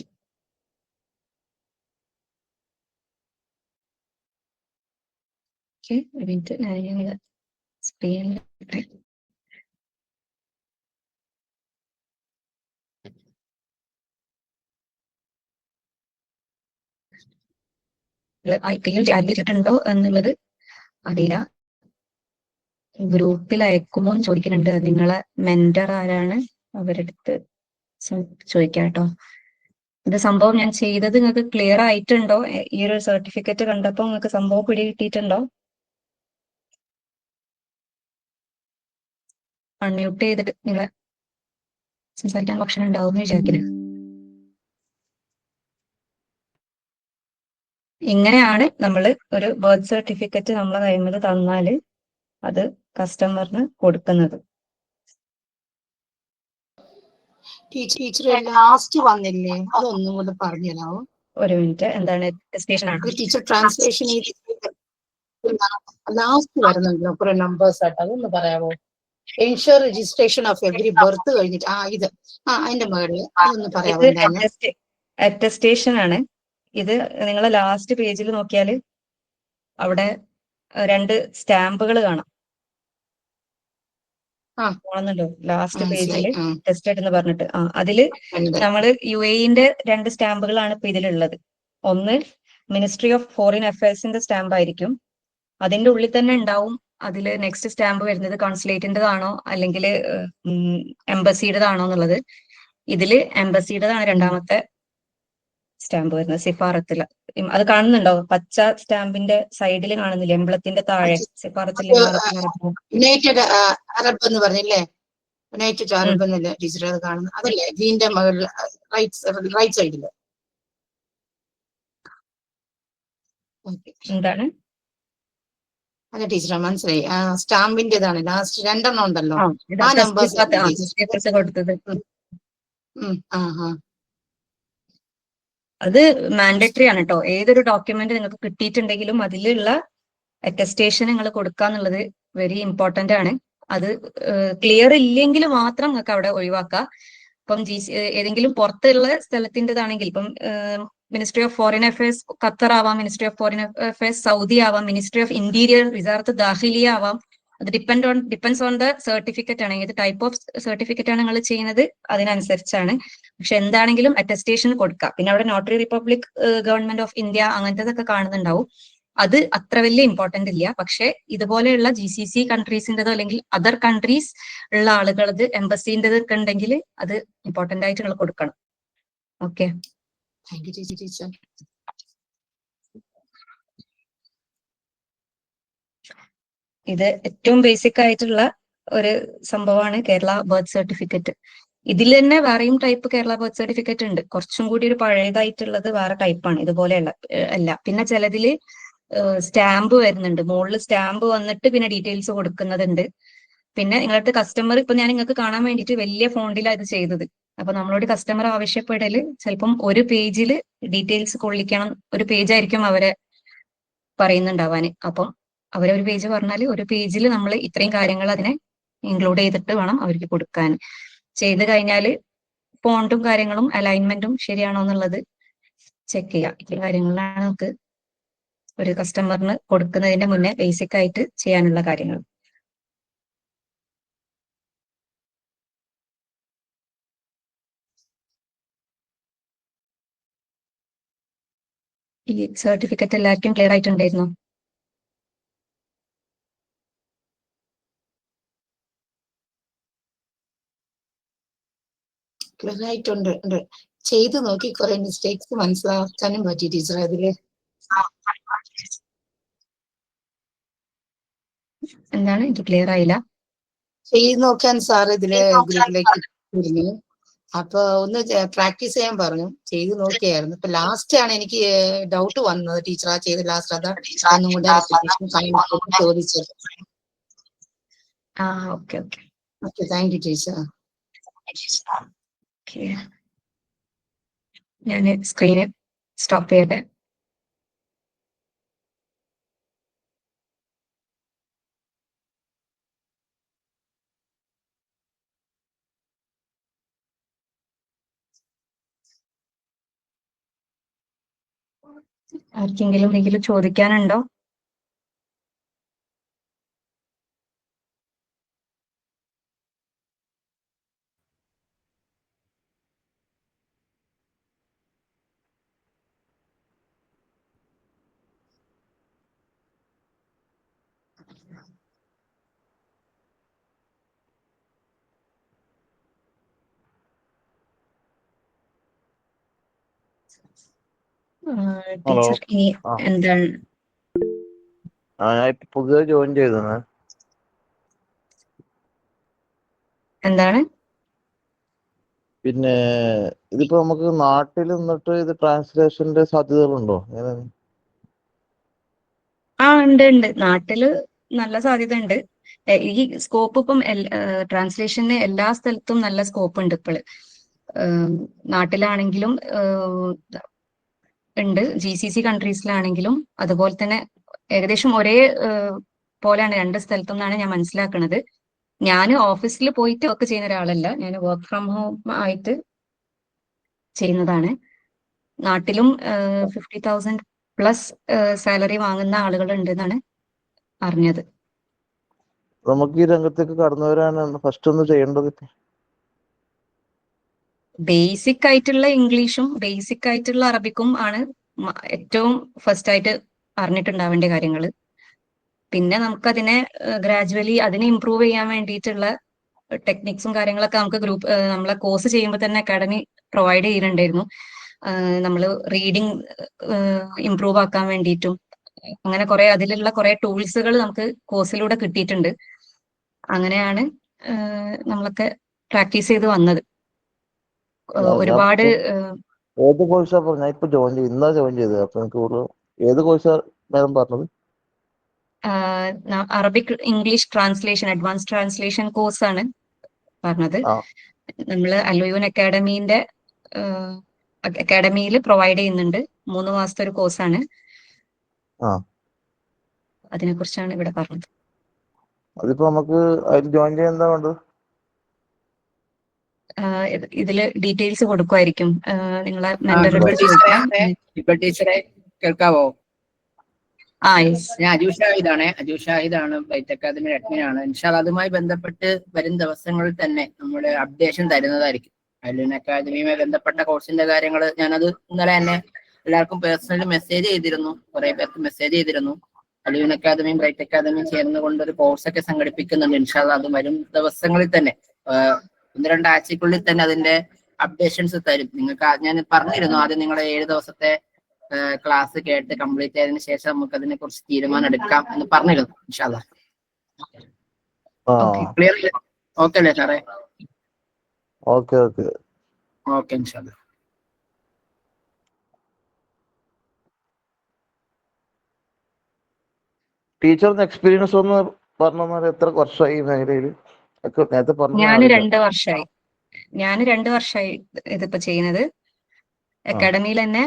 സ്ക്രീനിൽ ഐറ്റിയിൽ ചാറ്റ് ചെയ്തിട്ടുണ്ടോ എന്നുള്ളത് അറിയില്ല. ഗ്രൂപ്പിൽ അയക്കുമോ എന്ന് ചോദിക്കുന്നുണ്ട്. നിങ്ങളെ മെന്റർ ആരാണ്, അവരെടുത്ത് ചോദിക്കാം കേട്ടോ. ഇത് സംഭവം ഞാൻ ചെയ്തത് നിങ്ങൾക്ക് ക്ലിയർ ആയിട്ടുണ്ടോ? ഈ ഒരു സർട്ടിഫിക്കറ്റ് കണ്ടപ്പോൾ നിങ്ങൾക്ക് സംഭവം പിടി കിട്ടിയിട്ടുണ്ടോ? അൺമ്യൂട്ട് ചെയ്തിട്ട് നിങ്ങളെ സംസാരിക്കാൻ ഓപ്ഷൻ ഉണ്ടാവും എന്ന് വിചാരിക്കുന്നു. ഇങ്ങനെയാണ് നമ്മൾ ഒരു ബർത്ത് സർട്ടിഫിക്കറ്റ് നമ്മളെ കൈമിൽ തന്നാൽ അത് കസ്റ്റമറിന് കൊടുക്കുന്നത്. ടീച്ചർ ലാസ്റ്റ് വന്നില്ലേ, അതൊന്നും കൂടെ പറഞ്ഞുതരാമോ? ഒരു മിനിറ്റ്, എന്താണ് അറ്റസ്റ്റേഷൻ ആണ് ടീച്ചർ ട്രാൻസ്ലേഷൻ ലാസ്റ്റ് വരുന്നുണ്ടല്ലോ കുറെ നമ്പേഴ്സ് ആയിട്ട്, അതൊന്ന് പറയാമോ? Ensure registration of every birth കഴിഞ്ഞിട്ട് ഇത് അതിന്റെ മുകളിൽ അതൊന്ന് പറയാമോ? എന്താണ് അറ്റസ്റ്റേഷൻ ആണ് ഇത്. നിങ്ങളെ ലാസ്റ്റ് പേജിൽ നോക്കിയാൽ അവിടെ 2 സ്റ്റാമ്പുകൾ കാണാം. കാണുന്നുണ്ടോ? ലാസ്റ്റ് പേജിൽ ടെസ്റ്റഡ് എന്ന് പറഞ്ഞിട്ട് അതില് നമ്മള് UAE-ന്റെ 2 സ്റ്റാമ്പുകളാണ് ഇപ്പൊ ഇതിലുള്ളത്. ഒന്ന് മിനിസ്ട്രി ഓഫ് ഫോറിൻ അഫയേഴ്സിന്റെ സ്റ്റാമ്പ് ആയിരിക്കും. അതിന്റെ ഉള്ളിൽ തന്നെ ഉണ്ടാവും അതില് നെക്സ്റ്റ് സ്റ്റാമ്പ് വരുന്നത് കോൺസുലേറ്റിന്റെതാണോ അല്ലെങ്കിൽ എംബസിയുടേതാണോ എന്നുള്ളത്. ഇതില് എംബസിയുടേതാണ് രണ്ടാമത്തെ സ്റ്റാമ്പ് വരുന്നത്, സിഫാറത്തില്. അത് കാണുന്നുണ്ടോ? പച്ച സ്റ്റാമ്പിന്റെ സൈഡിൽ കാണുന്നില്ല, എംബ്ലത്തിന്റെ താഴെ സിഫാറത്തിൽ യുണൈറ്റഡ് അറബ് എന്ന് പറഞ്ഞില്ലേ? യുണൈറ്റഡ് അറബ് എന്നല്ലേ ടീച്ചർ അത് കാണുന്നത്? അതല്ലേ ഇതിന്റെ മുകളിൽ റൈറ്റ് സൈഡില്? എന്താണ്? അല്ല ടീച്ചർ മനസ്സിലായി, സ്റ്റാമ്പിന്റേതാണ് ലാസ്റ്റ് 2 ഉണ്ടല്ലോ, ആ നമ്പേഴ്സ് കൊടുത്തത്. അത് മാൻഡേറ്ററി ആണ് കേട്ടോ. ഏതൊരു ഡോക്യുമെന്റ് നിങ്ങൾക്ക് കിട്ടിയിട്ടുണ്ടെങ്കിലും അതിലുള്ള അറ്റസ്റ്റേഷൻ നിങ്ങൾ കൊടുക്കാന്നുള്ളത് വെരി ഇമ്പോർട്ടന്റ് ആണ്. അത് ക്ലിയർ ഇല്ലെങ്കിൽ മാത്രം നിങ്ങൾക്ക് അവിടെ ഒഴിവാക്കാം. ഇപ്പം ഏതെങ്കിലും പുറത്തുള്ള സ്ഥലത്തിൻ്റെതാണെങ്കിൽ, ഇപ്പം ministry of foreign affairs Qatar ആവാം, ministry of foreign affairs Saudi ആവാം, മിനിസ്ട്രി ഓഫ് ഇന്റീരിയർ വിസാർത്ത് ദാഖിലിയ ആവാം. അത് ഡിപ്പെൻഡ്സ് ഓൺ ദ സർട്ടിഫിക്കറ്റ് ആണ്. ഏത് ടൈപ്പ് ഓഫ് സർട്ടിഫിക്കറ്റ് ആണ് നിങ്ങൾ ചെയ്യുന്നത് അതിനനുസരിച്ചാണ്. പക്ഷെ എന്താണെങ്കിലും അറ്റസ്റ്റേഷൻ കൊടുക്കുക. പിന്നെ അവിടെ notary republic, government of India അങ്ങനത്തതൊക്കെ കാണുന്നുണ്ടാവും. അത് അത്ര വലിയ ഇമ്പോർട്ടന്റ് ഇല്ല. പക്ഷെ ഇതുപോലെയുള്ള GCC കൺട്രീസിൻ്റെതോ അല്ലെങ്കിൽ അതർ കൺട്രീസ് ഉള്ള ആളുകളത് എംബസിൻ്റെത് ഒക്കെ ഉണ്ടെങ്കിൽ അത് ഇമ്പോർട്ടന്റ് ആയിട്ട് നിങ്ങൾ കൊടുക്കണം. ഓക്കെ, ഇത് ഏറ്റവും ബേസിക് ആയിട്ടുള്ള ഒരു സംഭവമാണ് കേരള ബർത്ത് സർട്ടിഫിക്കറ്റ്. ഇതിൽ തന്നെ വേറെയും ടൈപ്പ് കേരള ബർത്ത് സർട്ടിഫിക്കറ്റ് ഉണ്ട്. കുറച്ചും കൂടി ഒരു പഴയതായിട്ടുള്ളത് വേറെ ടൈപ്പാണ്, ഇതുപോലെയുള്ള അല്ല. പിന്നെ ചിലതില് സ്റ്റാമ്പ് വരുന്നുണ്ട്, മുകളിൽ സ്റ്റാമ്പ് വന്നിട്ട് പിന്നെ ഡീറ്റെയിൽസ് കൊടുക്കുന്നതുണ്ട്. പിന്നെ നിങ്ങളുടെ കസ്റ്റമർ, ഇപ്പൊ ഞാൻ നിങ്ങൾക്ക് കാണാൻ വേണ്ടിയിട്ട് വലിയ ഫോണ്ടിലാണ് ഇത് ചെയ്തത്. അപ്പൊ നമ്മളോട് കസ്റ്റമർ ആവശ്യപ്പെടല് ചിലപ്പം ഒരു പേജിൽ ഡീറ്റെയിൽസ് കൊള്ളിക്കണം, ഒരു പേജായിരിക്കും അവരെ പറയുന്നുണ്ടാവാന്. അപ്പം അവരൊരു പേജ് പറഞ്ഞാൽ ഒരു പേജിൽ നമ്മൾ ഇത്രയും കാര്യങ്ങൾ അതിനെ ഇൻക്ലൂഡ് ചെയ്തിട്ട് വേണം അവർക്ക് കൊടുക്കാൻ. ചെയ്ത് കഴിഞ്ഞാൽ ഫോണ്ടും കാര്യങ്ങളും അലൈൻമെന്റും ശരിയാണോ എന്നുള്ളത് ചെക്ക് ചെയ്യാം. ഇത്രയും കാര്യങ്ങളാണ് നമുക്ക് ഒരു കസ്റ്റമറിന് കൊടുക്കുന്നതിന്റെ മുന്നേ ബേസിക് ആയിട്ട് ചെയ്യാനുള്ള കാര്യങ്ങൾ. ഈ സർട്ടിഫിക്കറ്റ് എല്ലാവർക്കും ക്ലിയർ ആയിട്ടുണ്ടായിരുന്നോ? ക്ലിയർ ആയിട്ടുണ്ട്. ചെയ്തു നോക്കി കുറെ മിസ്റ്റേക്സ് മനസ്സിലാക്കാനും പറ്റി ടീച്ചർ അതില്. എന്താണ് ഇത് ക്ലിയർ ആയില്ല? ചെയ്ത് നോക്കാൻ സാർ ഇതില് ഗ്രൂപ്പിലേക്ക് ഇട്ടിരുന്നു. അപ്പൊ ഒന്ന് പ്രാക്ടീസ് ചെയ്യാൻ പറഞ്ഞു. ചെയ്ത് നോക്കിയായിരുന്നു. ഇപ്പൊ ലാസ്റ്റ് ആണ് എനിക്ക് ഡൗട്ട് വന്നത്. ടീച്ചർ ആ ചെയ്ത് ലാസ്റ്റ് അതാ ഒന്നും കൂടെ റിപ്പീറ്റേഷൻ ചോദിച്ചത്. Okay okay okay, thank you teacher. Okay, ഞാൻ സ്ക്രീന് സ്റ്റോപ്പ് ചെയ്യട്ടെ. ആർക്കെങ്കിലും എന്തെങ്കിലും ചോദിക്കാനുണ്ടോ? ടീച്ചർ ഇനി എന്താണ്? ഞാൻ ഇപ്പൊ പുതിയ ജോയിൻ ചെയ്തത്. എന്താണ്? പിന്നെ ഇതിപ്പോ നമുക്ക് നാട്ടിൽ നിന്നിട്ട് ഇത് ട്രാൻസ്ലേഷന്റെ സാധ്യതകളുണ്ടോ? ഉണ്ട് ഉണ്ട്. നാട്ടില് നല്ല സാധ്യത ഉണ്ട്. ഈ സ്കോപ്പ് ഇപ്പം ട്രാൻസ്ലേഷന് എല്ലാ സ്ഥലത്തും നല്ല സ്കോപ്പ് ഉണ്ട് ഇപ്പോൾ. നാട്ടിലാണെങ്കിലും ഉണ്ട്, GCC കൺട്രീസിലാണെങ്കിലും അതുപോലെ തന്നെ ഏകദേശം ഒരേ പോലെയാണ് രണ്ട് സ്ഥലത്തും എന്നാണ് ഞാൻ മനസ്സിലാക്കുന്നത്. ഞാൻ ഓഫീസിൽ പോയിട്ട് വർക്ക് ചെയ്യുന്ന ഒരാളല്ല, ഞാൻ വർക്ക് ഫ്രം ഹോം ആയിട്ട് ചെയ്യുന്നതാണ്. നാട്ടിലും 50,000 പ്ലസ് സാലറി വാങ്ങുന്ന ആളുകൾ ഉണ്ട് എന്നാണ് അറിഞ്ഞത്. നമുക്ക് ഈ രംഗത്തേക്ക് കടന്നു വരാനാണ് ഫസ്റ്റ് ഒന്ന് ചെയ്യേണ്ടത്. ബേസിക് ആയിട്ടുള്ള ഇംഗ്ലീഷും ബേസിക് ആയിട്ടുള്ള അറബിക്കും ആണ് ഏറ്റവും ഫസ്റ്റ് ആയിട്ട് അറിഞ്ഞിട്ടുണ്ടാവേണ്ട കാര്യങ്ങൾ. പിന്നെ നമുക്കതിനെ ഗ്രാജുവലി അതിനെ ഇംപ്രൂവ് ചെയ്യാൻ വേണ്ടിയിട്ടുള്ള ടെക്നിക്സും കാര്യങ്ങളൊക്കെ നമുക്ക് നമ്മളെ കോഴ്സ് ചെയ്യുമ്പോൾ തന്നെ അക്കാഡമി പ്രൊവൈഡ് ചെയ്യുന്നുണ്ടായിരുന്നു. നമ്മൾ റീഡിങ് ഇംപ്രൂവ് ആക്കാൻ വേണ്ടിയിട്ടും അങ്ങനെ കുറെ അതിലുള്ള കുറെ ടൂൾസുകൾ നമുക്ക് കോഴ്സിലൂടെ കിട്ടിയിട്ടുണ്ട്. അങ്ങനെയാണ് നമ്മളൊക്കെ പ്രാക്ടീസ് ചെയ്ത് വന്നത്. ഒരുപാട് ഏത് കോഴ്സാ പറഞ്ഞ? ഇപ്പൊ ജോയിൻ ചെയ്ത് ഇന്നാ ജോയിൻ ചെയ്തത്. അപ്പൊ എനിക്ക് ഏത് കോഴ്സാ മാഡം പറഞ്ഞത്? Arabic English translation advance translation course ആണ് പറഞ്ഞത്. നമ്മള് അൽഒയൂൻ അക്കാഡമിയിൽ പ്രൊവൈഡ് ചെയ്യുന്നുണ്ട്. 3 മാസത്തെ ഒരു കോഴ്സാണ്. അതിനെ കുറിച്ചാണ് ഇവിടെ പറഞ്ഞത്. അതിപ്പോ നമുക്ക് അതിൽ ജോയിൻ ചെയ്യാൻ എന്താ വേണ്ടത്? ഇതില് ഡീറ്റെയിൽസ് കൊടുക്കുമായിരിക്കും. നിങ്ങളെ ഇപ്പൊ ടീച്ചറെ കേൾക്കാവോ? യെസ്. ഞാൻ അജു ഷാഹിദാണ് ബൈറ്റ് അക്കാദമി അഡ്മിനാണ്. ഇൻഷാല്ലാ അതുമായി ബന്ധപ്പെട്ട് വരും ദിവസങ്ങളിൽ തന്നെ നമ്മുടെ അപ്ഡേഷൻ തരുന്നതായിരിക്കും. അൽഒയൂൻ അക്കാദമിയുമായി ബന്ധപ്പെട്ട കോഴ്സിന്റെ കാര്യങ്ങൾ ഞാനത് ഇന്നലെ തന്നെ എല്ലാവർക്കും പേഴ്സണലി മെസ്സേജ് ചെയ്തിരുന്നു. കുറെ പേർക്ക് മെസ്സേജ് ചെയ്തിരുന്നു. അൽഒയൂൻ അക്കാദമിയും ബ്രൈറ്റ് അക്കാദമിയും ചേർന്നുകൊണ്ട് ഒരു കോഴ്സൊക്കെ സംഘടിപ്പിക്കുന്നുണ്ട്. ഇൻഷാല്ലാ അത് വരും ദിവസങ്ങളിൽ തന്നെ 1-2 ആഴ്ചക്കുള്ളിൽ തന്നെ അതിന്റെ അപ്ഡേഷൻസ് തരും. നിങ്ങൾക്ക് ഞാൻ പറഞ്ഞിരുന്നു ആദ്യം നിങ്ങളെ 7 ദിവസത്തെ ക്ലാസ് കേട്ട് കംപ്ലീറ്റ് ചെയ്തതിനു ശേഷം നമുക്ക് അതിനെ കുറിച്ച് തീരുമാനം എടുക്കാം എന്ന് പറഞ്ഞിരുന്നു. ഇൻഷാല്ലാ ക്ലിയർ അല്ലേ? ഓക്കെ അല്ലേ സാറേ? ഓക്കെ ഇൻഷാല്ലാ. ടീച്ചറിന് എക്സ്പീരിയൻസ് ഒന്ന് പറഞ്ഞാൽ എത്ര വർഷമായി ഈ മേഖലയിൽ? ഞാൻ 2 വർഷമായി. 2 വർഷമായി ഇതിപ്പോ ചെയ്യുന്നത്. അക്കാഡമിയിൽ തന്നെ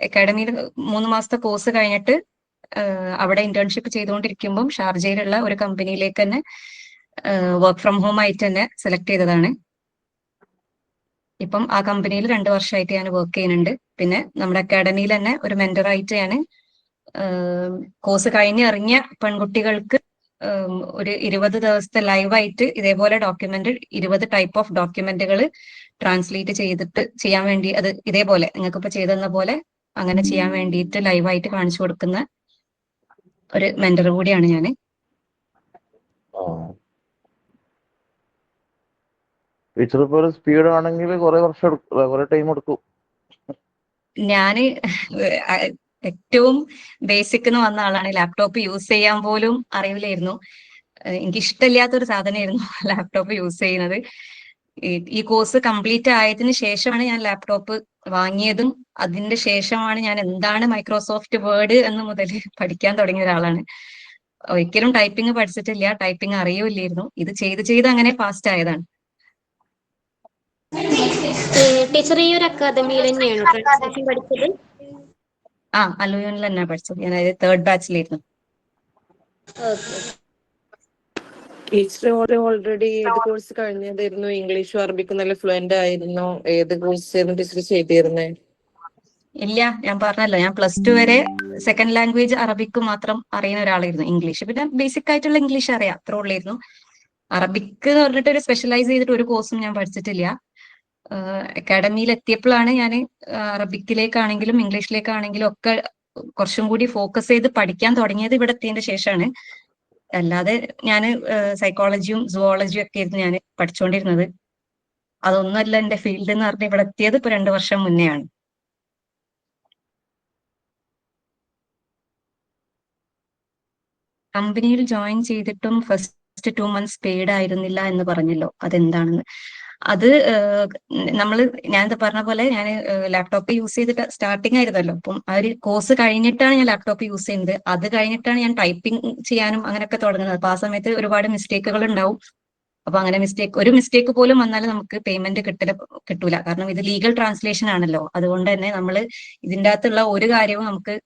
അക്കാഡമിയിൽ 3 മാസത്തെ കോഴ്സ് കഴിഞ്ഞിട്ട് അവിടെ ഇന്റേൺഷിപ്പ് ചെയ്തുകൊണ്ടിരിക്കുമ്പം ഷാർജയിലുള്ള ഒരു കമ്പനിയിലേക്ക് തന്നെ വർക്ക് ഫ്രം ഹോം ആയിട്ട് തന്നെ സെലക്ട് ചെയ്തതാണ്. ഇപ്പം ആ കമ്പനിയിൽ 2 വർഷമായിട്ട് ഞാൻ വർക്ക് ചെയ്യുന്നുണ്ട്. പിന്നെ നമ്മുടെ അക്കാഡമിയിൽ തന്നെ ഒരു മെന്ററായിട്ട് ഞാൻ കോഴ്സ് കഴിഞ്ഞിറങ്ങിയ പെൺകുട്ടികൾക്ക് ഒരു 20 ദിവസത്തെ ലൈവായിട്ട് ഇതേപോലെ 20 ടൈപ്പ് ഓഫ് ഡോക്യുമെന്റുകൾ ട്രാൻസ്ലേറ്റ് ചെയ്തിട്ട് ചെയ്യാൻ വേണ്ടി, അത് ഇതേപോലെ നിങ്ങൾക്ക് ഇപ്പൊ ചെയ്തെന്ന പോലെ അങ്ങനെ ചെയ്യാൻ വേണ്ടിയിട്ട് ലൈവായിട്ട് കാണിച്ചു കൊടുക്കുന്ന ഒരു മെന്റർ കൂടിയാണ് ഞാൻ. ടീച്ചർ ഇപ്പോൾ സ്പീഡ് ആണെങ്കിൽ കുറെ ടൈം എടുക്കും. ഞാന് ഏറ്റവും ബേസിക് എന്ന് വന്ന ആളാണ്. ലാപ്ടോപ്പ് യൂസ് ചെയ്യാൻ പോലും അറിയില്ലായിരുന്നു. എനിക്ക് ഇഷ്ടമില്ലാത്തൊരു സാധനമായിരുന്നു ലാപ്ടോപ്പ് യൂസ് ചെയ്യുന്നത്. ഈ കോഴ്സ് കംപ്ലീറ്റ് ആയതിനു ശേഷമാണ് ഞാൻ ലാപ്ടോപ്പ് വാങ്ങിയതും. അതിന്റെ ശേഷമാണ് ഞാൻ എന്താണ് മൈക്രോസോഫ്റ്റ് വേർഡ് എന്ന് മുതൽ പഠിക്കാൻ തുടങ്ങിയ ഒരാളാണ്. ഒരിക്കലും ടൈപ്പിംഗ് പഠിച്ചിട്ടില്ല, ടൈപ്പിംഗ് അറിയില്ലായിരുന്നു. ഇത് ചെയ്ത് അങ്ങനെ ഫാസ്റ്റ് ആയതാണ്. ടീച്ചർ ഈ ഒരു അക്കാദമിയിൽ തന്നെയാണ് ട്രാൻസ്ലേഷൻ പഠിച്ചത്? അലുയൂനിൽ തന്നെ പഠിച്ചത്. ഞാൻ അതായത് 3rd ബാച്ചിലായിരുന്നു. ടീച്ചർ ഓൾറെഡി ഏത് കോഴ്സ് കഴിഞ്ഞതായിരുന്നു? ഇംഗ്ലീഷും അറബിക്കും നല്ല ഫ്ലുവന്റ് ആയിരുന്നു. ഏത് കോഴ്സ് ആയിരുന്നു ടീച്ചർ ചെയ്തിരുന്നേ? ഇല്ല, ഞാൻ പറഞ്ഞല്ലോ, ഞാൻ +2 വരെ സെക്കൻഡ് ലാംഗ്വേജ് അറബിക്ക് മാത്രം അറിയുന്ന ഒരാളായിരുന്നു. ഇംഗ്ലീഷ് പിന്നെ ബേസിക് ആയിട്ടുള്ള ഇംഗ്ലീഷ് അറിയാം, അത്ര ഉള്ളായിരുന്നു. അറബിക്ക് എന്ന് പറഞ്ഞിട്ട് ഒരു സ്പെഷ്യലൈസ് ചെയ്തിട്ട് ഒരു കോഴ്സും ഞാൻ പഠിച്ചിട്ടില്ല. അക്കാഡമിയിൽ എത്തിയപ്പോഴാണ് ഞാൻ അറബിക്കിലേക്കാണെങ്കിലും ഇംഗ്ലീഷിലേക്കാണെങ്കിലും ഒക്കെ കുറച്ചും കൂടി ഫോക്കസ് ചെയ്ത് പഠിക്കാൻ തുടങ്ങിയത് ഇവിടെ എത്തിയതിന്റെ ശേഷമാണ്. അല്ലാതെ ഞാൻ സൈക്കോളജിയും സുവോളജിയും ഒക്കെ ആയിരുന്നു ഞാൻ പഠിച്ചുകൊണ്ടിരുന്നത്. അതൊന്നുമല്ല എന്റെ ഫീൽഡ് എന്ന് പറഞ്ഞ് ഇവിടെ എത്തിയത് ഇപ്പൊ 2 വർഷം മുന്നെയാണ്. കമ്പനിയിൽ ജോയിൻ ചെയ്തിട്ടും ഫസ്റ്റ് 2 months പെയ്ഡ് ആയിരുന്നില്ല എന്ന് പറഞ്ഞല്ലോ, അതെന്താണെന്ന്. അത് ഞാൻ പറഞ്ഞ പോലെ ഞാൻ ലാപ്ടോപ്പ് യൂസ് ചെയ്തിട്ട് സ്റ്റാർട്ടിങ് ആയിരുന്നല്ലോ. അപ്പം ആ ഒരു കോഴ്സ് കഴിഞ്ഞിട്ടാണ് ഞാൻ ലാപ്ടോപ്പ് യൂസ് ചെയ്യുന്നത്. അത് കഴിഞ്ഞിട്ടാണ് ഞാൻ ടൈപ്പിംഗ് ചെയ്യാനും അങ്ങനെയൊക്കെ തുടങ്ങുന്നത്. അപ്പൊ ആ സമയത്ത് ഒരുപാട് മിസ്റ്റേക്കുകൾ ഉണ്ടാവും. അപ്പൊ അങ്ങനെ ഒരു മിസ്റ്റേക്ക് പോലും വന്നാൽ നമുക്ക് പേയ്മെന്റ് കിട്ടൂല. കാരണം ഇത് ലീഗൽ ട്രാൻസ്ലേഷൻ ആണല്ലോ. അതുകൊണ്ട് തന്നെ നമ്മൾ ഇതിൻ്റെ അകത്തുള്ള ഒരു കാര്യവും നമുക്ക്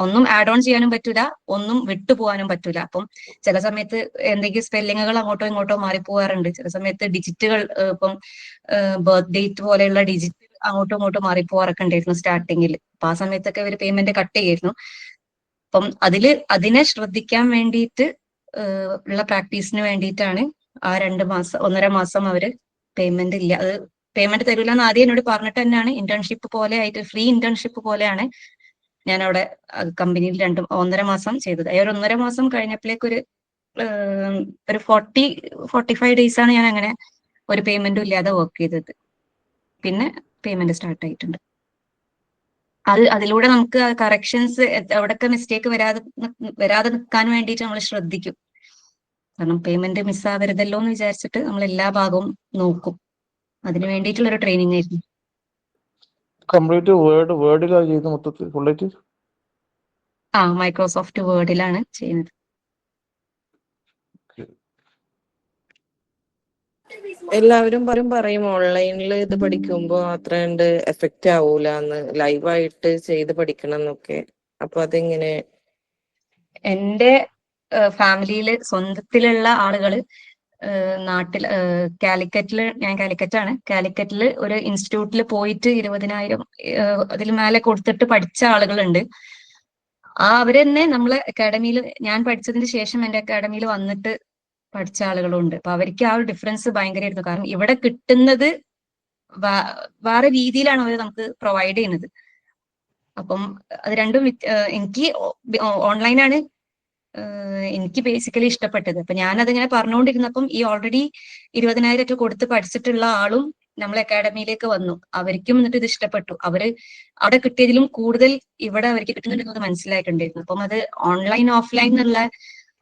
ഒന്നും ആഡ് ഓൺ ചെയ്യാനും പറ്റൂല, ഒന്നും വിട്ടുപോകാനും പറ്റൂല. അപ്പം ചില സമയത്ത് എന്തെങ്കിലും സ്പെല്ലിങ്ങുകൾ അങ്ങോട്ടോ ഇങ്ങോട്ടോ മാറിപ്പോകാറുണ്ട്. ചില സമയത്ത് ഡിജിറ്റുകൾ ഇപ്പം ബർത്ത് ഡേറ്റ് പോലെയുള്ള ഡിജിറ്റ് അങ്ങോട്ടും ഇങ്ങോട്ടും മാറിപ്പോകാറൊക്കെ ഉണ്ടായിരുന്നു സ്റ്റാർട്ടിങ്ങിൽ. അപ്പൊ ആ സമയത്തൊക്കെ ഇവർ പേയ്മെന്റ് കട്ട് ചെയ്യായിരുന്നു. അപ്പം അതിനെ ശ്രദ്ധിക്കാൻ വേണ്ടിയിട്ട് ഉള്ള പ്രാക്ടീസിന് വേണ്ടിയിട്ടാണ് ആ 2 മാസം 1.5 മാസം അവര് പേയ്മെന്റ് ഇല്ല, അത് പേയ്മെന്റ് തരൂല എന്ന് ആദ്യം എന്നോട് പറഞ്ഞിട്ട് തന്നെയാണ്. ഇന്റേൺഷിപ്പ് പോലെ ആയിട്ട്, ഫ്രീ ഇന്റേൺഷിപ്പ് പോലെയാണ് ഞാൻ അവിടെ കമ്പനിയിൽ 1.5 മാസം ചെയ്തത്. ഒരു 1.5 മാസം കഴിഞ്ഞപ്പോഴേക്ക് ഒരു 45 days ആണ് ഞാൻ അങ്ങനെ ഒരു പേയ്മെന്റും ഇല്ലാതെ വർക്ക് ചെയ്തത്. പിന്നെ പേയ്മെന്റ് സ്റ്റാർട്ട് ആയിട്ടുണ്ട്. അതിലൂടെ നമുക്ക് കറക്ഷൻസ് എവിടെയൊക്കെ മിസ്റ്റേക്ക് വരാതെ നിൽക്കാൻ വേണ്ടിയിട്ട് നമ്മൾ ശ്രദ്ധിക്കും. കാരണം പേയ്മെന്റ് മിസ്സാവരുതല്ലോ എന്ന് വിചാരിച്ചിട്ട് നമ്മൾ എല്ലാ ഭാഗവും നോക്കും. അതിന് വേണ്ടിയിട്ടുള്ള ഒരു ട്രെയിനിങ് ആയിരുന്നു. കംപ്ലീറ്റ് വേർഡിലാണ് ചെയ്യുന്നത് മൊത്തത്തിൽ ഫുള്ളായിട്ട്? മൈക്രോസോഫ്റ്റ് വേർഡിലാണ് ചെയ്യുന്നത്. എല്ലാവരും പറയും ഓൺലൈനിൽ ഇത് പഠിക്കുമ്പോ അത്ര കണ്ട് എഫക്റ്റ് ആവൂല എന്ന്, ലൈവായിട്ട് ചെയ്ത് പഠിക്കണം എന്നൊക്കെ. അപ്പൊ അതെങ്ങനെ? എന്റെ ഫാമിലിയില് സ്വന്തത്തിലുള്ള ആളുകള് നാട്ടിൽ കാലിക്കറ്റില്, ഞാൻ കാലിക്കറ്റാണ്, കാലിക്കറ്റില് ഒരു ഇൻസ്റ്റിറ്റ്യൂട്ടിൽ പോയിട്ട് 20,000 അതിൽ മേലെ കൊടുത്തിട്ട് പഠിച്ച ആളുകളുണ്ട്. അവരെന്നെ നമ്മളെ അക്കാഡമിയിൽ, ഞാൻ പഠിച്ചതിന് ശേഷം എന്റെ അക്കാഡമിയിൽ വന്നിട്ട് പഠിച്ച ആളുകളുണ്ട്. അപ്പൊ അവർക്ക് ആ ഒരു ഡിഫറൻസ് ഭയങ്കരമായിരുന്നു. കാരണം ഇവിടെ കിട്ടുന്നത് വേറെ രീതിയിലാണ് അവർ നമുക്ക് പ്രൊവൈഡ് ചെയ്യുന്നത്. അപ്പം അത് രണ്ടും എനിക്ക് ഓൺലൈനാണ് എനിക്ക് ബേസിക്കലി ഇഷ്ടപ്പെട്ടത്. അപ്പൊ ഞാനതിങ്ങനെ പറഞ്ഞുകൊണ്ടിരുന്നപ്പം ഈ ഓൾറെഡി 20,000 ഒക്കെ കൊടുത്ത് പഠിച്ചിട്ടുള്ള ആളും നമ്മളെ അക്കാഡമിയിലേക്ക് വന്നു. അവർക്കും എന്നിട്ട് ഇത് ഇഷ്ടപ്പെട്ടു. അവര് അവിടെ കിട്ടിയതിലും കൂടുതൽ ഇവിടെ അവർക്ക് കിട്ടുന്നുണ്ടെന്നത് മനസ്സിലായിട്ടുണ്ടായിരുന്നു. അപ്പം അത് ഓൺലൈൻ ഓഫ്ലൈൻ എന്നുള്ള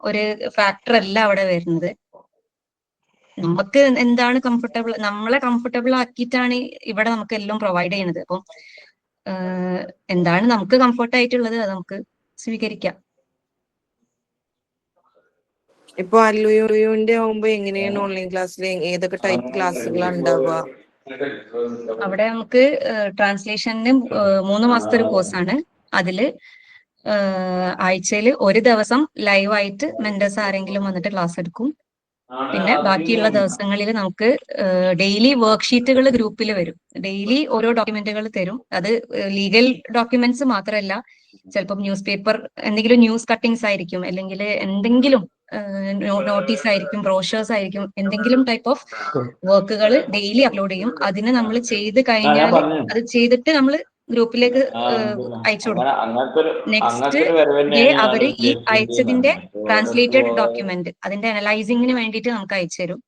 ഒരു ഫാക്ടർ അല്ല അവിടെ വരുന്നത്. നമുക്ക് എന്താണ് കംഫർട്ടബിൾ, നമ്മളെ കംഫർട്ടബിൾ ആക്കിയിട്ടാണ് ഇവിടെ നമുക്ക് എല്ലാം പ്രൊവൈഡ് ചെയ്യുന്നത്. അപ്പം എന്താണ് നമുക്ക് കംഫർട്ട് ആയിട്ടുള്ളത് അത് നമുക്ക് സ്വീകരിക്കാം. ഇപ്പൊ അല്ലുവിന്റെ ആവുമ്പോ എങ്ങനെയാണ് ഓൺലൈൻ ക്ലാസ്സിൽ ഏതൊക്കെ ടൈപ്പ് ക്ലാസ്സുകളാണ് ഉണ്ടാവുക? അവിടെ നമുക്ക് ട്രാൻസ്ലേഷന് 3 മാസത്തെ ഒരു കോഴ്സാണ്. അതില് ആഴ്ചയിൽ ഒരു ദിവസം ലൈവായിട്ട് മെന്റേഴ്സ് ആരെങ്കിലും വന്നിട്ട് ക്ലാസ് എടുക്കും. പിന്നെ ബാക്കിയുള്ള ദിവസങ്ങളിൽ നമുക്ക് ഡെയിലി വർക്ക്ഷീറ്റുകൾ ഗ്രൂപ്പിൽ വരും. ഡെയിലി ഓരോ ഡോക്യുമെന്റുകൾ തരും. അത് ലീഗൽ ഡോക്യുമെന്റ്സ് മാത്രമല്ല, ചിലപ്പം ന്യൂസ് പേപ്പർ എന്തെങ്കിലും ന്യൂസ് കട്ടിങ്സ് ആയിരിക്കും, അല്ലെങ്കിൽ എന്തെങ്കിലും നോട്ടീസ് ആയിരിക്കും, ബ്രോഷേഴ്സ് ആയിരിക്കും, എന്തെങ്കിലും ടൈപ്പ് ഓഫ് വർക്കുകൾ ഡെയിലി അപ്ലോഡ് ചെയ്യും. അതിന് നമ്മൾ ചെയ്ത് കഴിഞ്ഞാൽ അത് ചെയ്തിട്ട് നമ്മൾ ഗ്രൂപ്പിലേക്ക് അയച്ചു കൊടുക്കും. നെക്സ്റ്റ് ഡേ അവര് ഈ അയച്ചതിന്റെ ട്രാൻസ്ലേറ്റഡ് ഡോക്യുമെന്റ് അതിന്റെ അനലൈസിങ്ങിന് വേണ്ടിയിട്ട് നമുക്ക് അയച്ചു തരും.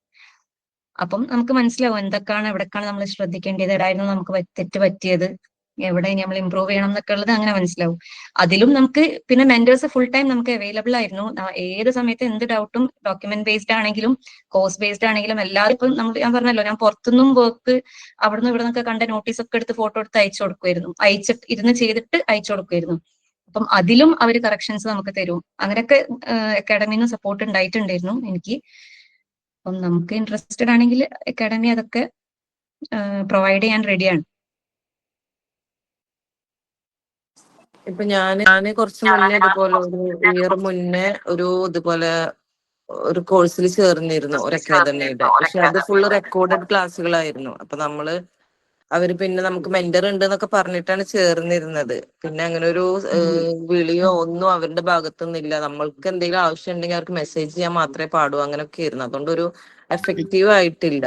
അപ്പം നമുക്ക് മനസ്സിലാവും എന്തൊക്കെയാണ് എവിടേക്കാണ് നമ്മൾ ശ്രദ്ധിക്കേണ്ടത്, എവിടെയായിരുന്നു നമുക്ക് തെറ്റ് പറ്റിയത്, എവിടെ ഇനി നമ്മൾ ഇമ്പ്രൂവ് ചെയ്യണം എന്നൊക്കെ ഉള്ളത് അങ്ങനെ മനസ്സിലാവും. അതിലും നമുക്ക് പിന്നെ മെന്റേഴ്സ് ഫുൾ ടൈം നമുക്ക് അവൈലബിൾ ആയിരുന്നു. ഏത് സമയത്ത് എന്ത് ഡൗട്ടും ഡോക്യുമെന്റ് ബേസ്ഡ് ആണെങ്കിലും കോഴ്സ് ബേസ്ഡ് ആണെങ്കിലും എല്ലാവരും ഇപ്പം നമ്മൾ ഞാൻ പറഞ്ഞല്ലോ, ഞാൻ പുറത്തുനിന്നും വർക്ക് അവിടുന്ന് ഇവിടെ നിന്നൊക്കെ കണ്ട നോട്ടീസ് ഒക്കെ എടുത്ത് ഫോട്ടോ എടുത്ത് അയച്ചു കൊടുക്കുമായിരുന്നു, ഇരുന്ന് ചെയ്തിട്ട് അയച്ചു കൊടുക്കുമായിരുന്നു. അപ്പം അതിലും അവർ കറക്ഷൻസ് നമുക്ക് തരും. അങ്ങനെയൊക്കെ അക്കാഡമിയിൽ നിന്ന് സപ്പോർട്ട് ഉണ്ടായിട്ടുണ്ടായിരുന്നു എനിക്ക്. അപ്പം നമുക്ക് ഇൻട്രസ്റ്റഡ് ആണെങ്കിൽ അക്കാഡമി അതൊക്കെ പ്രൊവൈഡ് ചെയ്യാൻ റെഡിയാണ്. ഇപ്പൊ ഞാന് കുറച്ച് മുന്നേ ഇതുപോലെ ഒരു ഇയർ മുന്നേ ഇതുപോലെ ഒരു കോഴ്സിൽ ചേർന്നിരുന്നു, ഒരു അക്കാദമിയുടെ. പക്ഷെ അത് ഫുള്ള് റെക്കോർഡഡ് ക്ലാസ്സുകളായിരുന്നു. അപ്പൊ അവര് പിന്നെ നമുക്ക് മെന്റർ ഉണ്ട് എന്നൊക്കെ പറഞ്ഞിട്ടാണ് ചേർന്നിരുന്നത്. പിന്നെ അങ്ങനെ ഒരു വിളിയോ ഒന്നും അവരുടെ ഭാഗത്തുനിന്നില്ല. നമ്മൾക്ക് എന്തെങ്കിലും ആവശ്യം ഉണ്ടെങ്കിൽ അവർക്ക് മെസ്സേജ് ചെയ്യാൻ മാത്രമേ പാടൂ, അങ്ങനെയൊക്കെ ആയിരുന്നു. അതുകൊണ്ട് ഒരു എഫക്റ്റീവ് ആയിട്ടില്ല.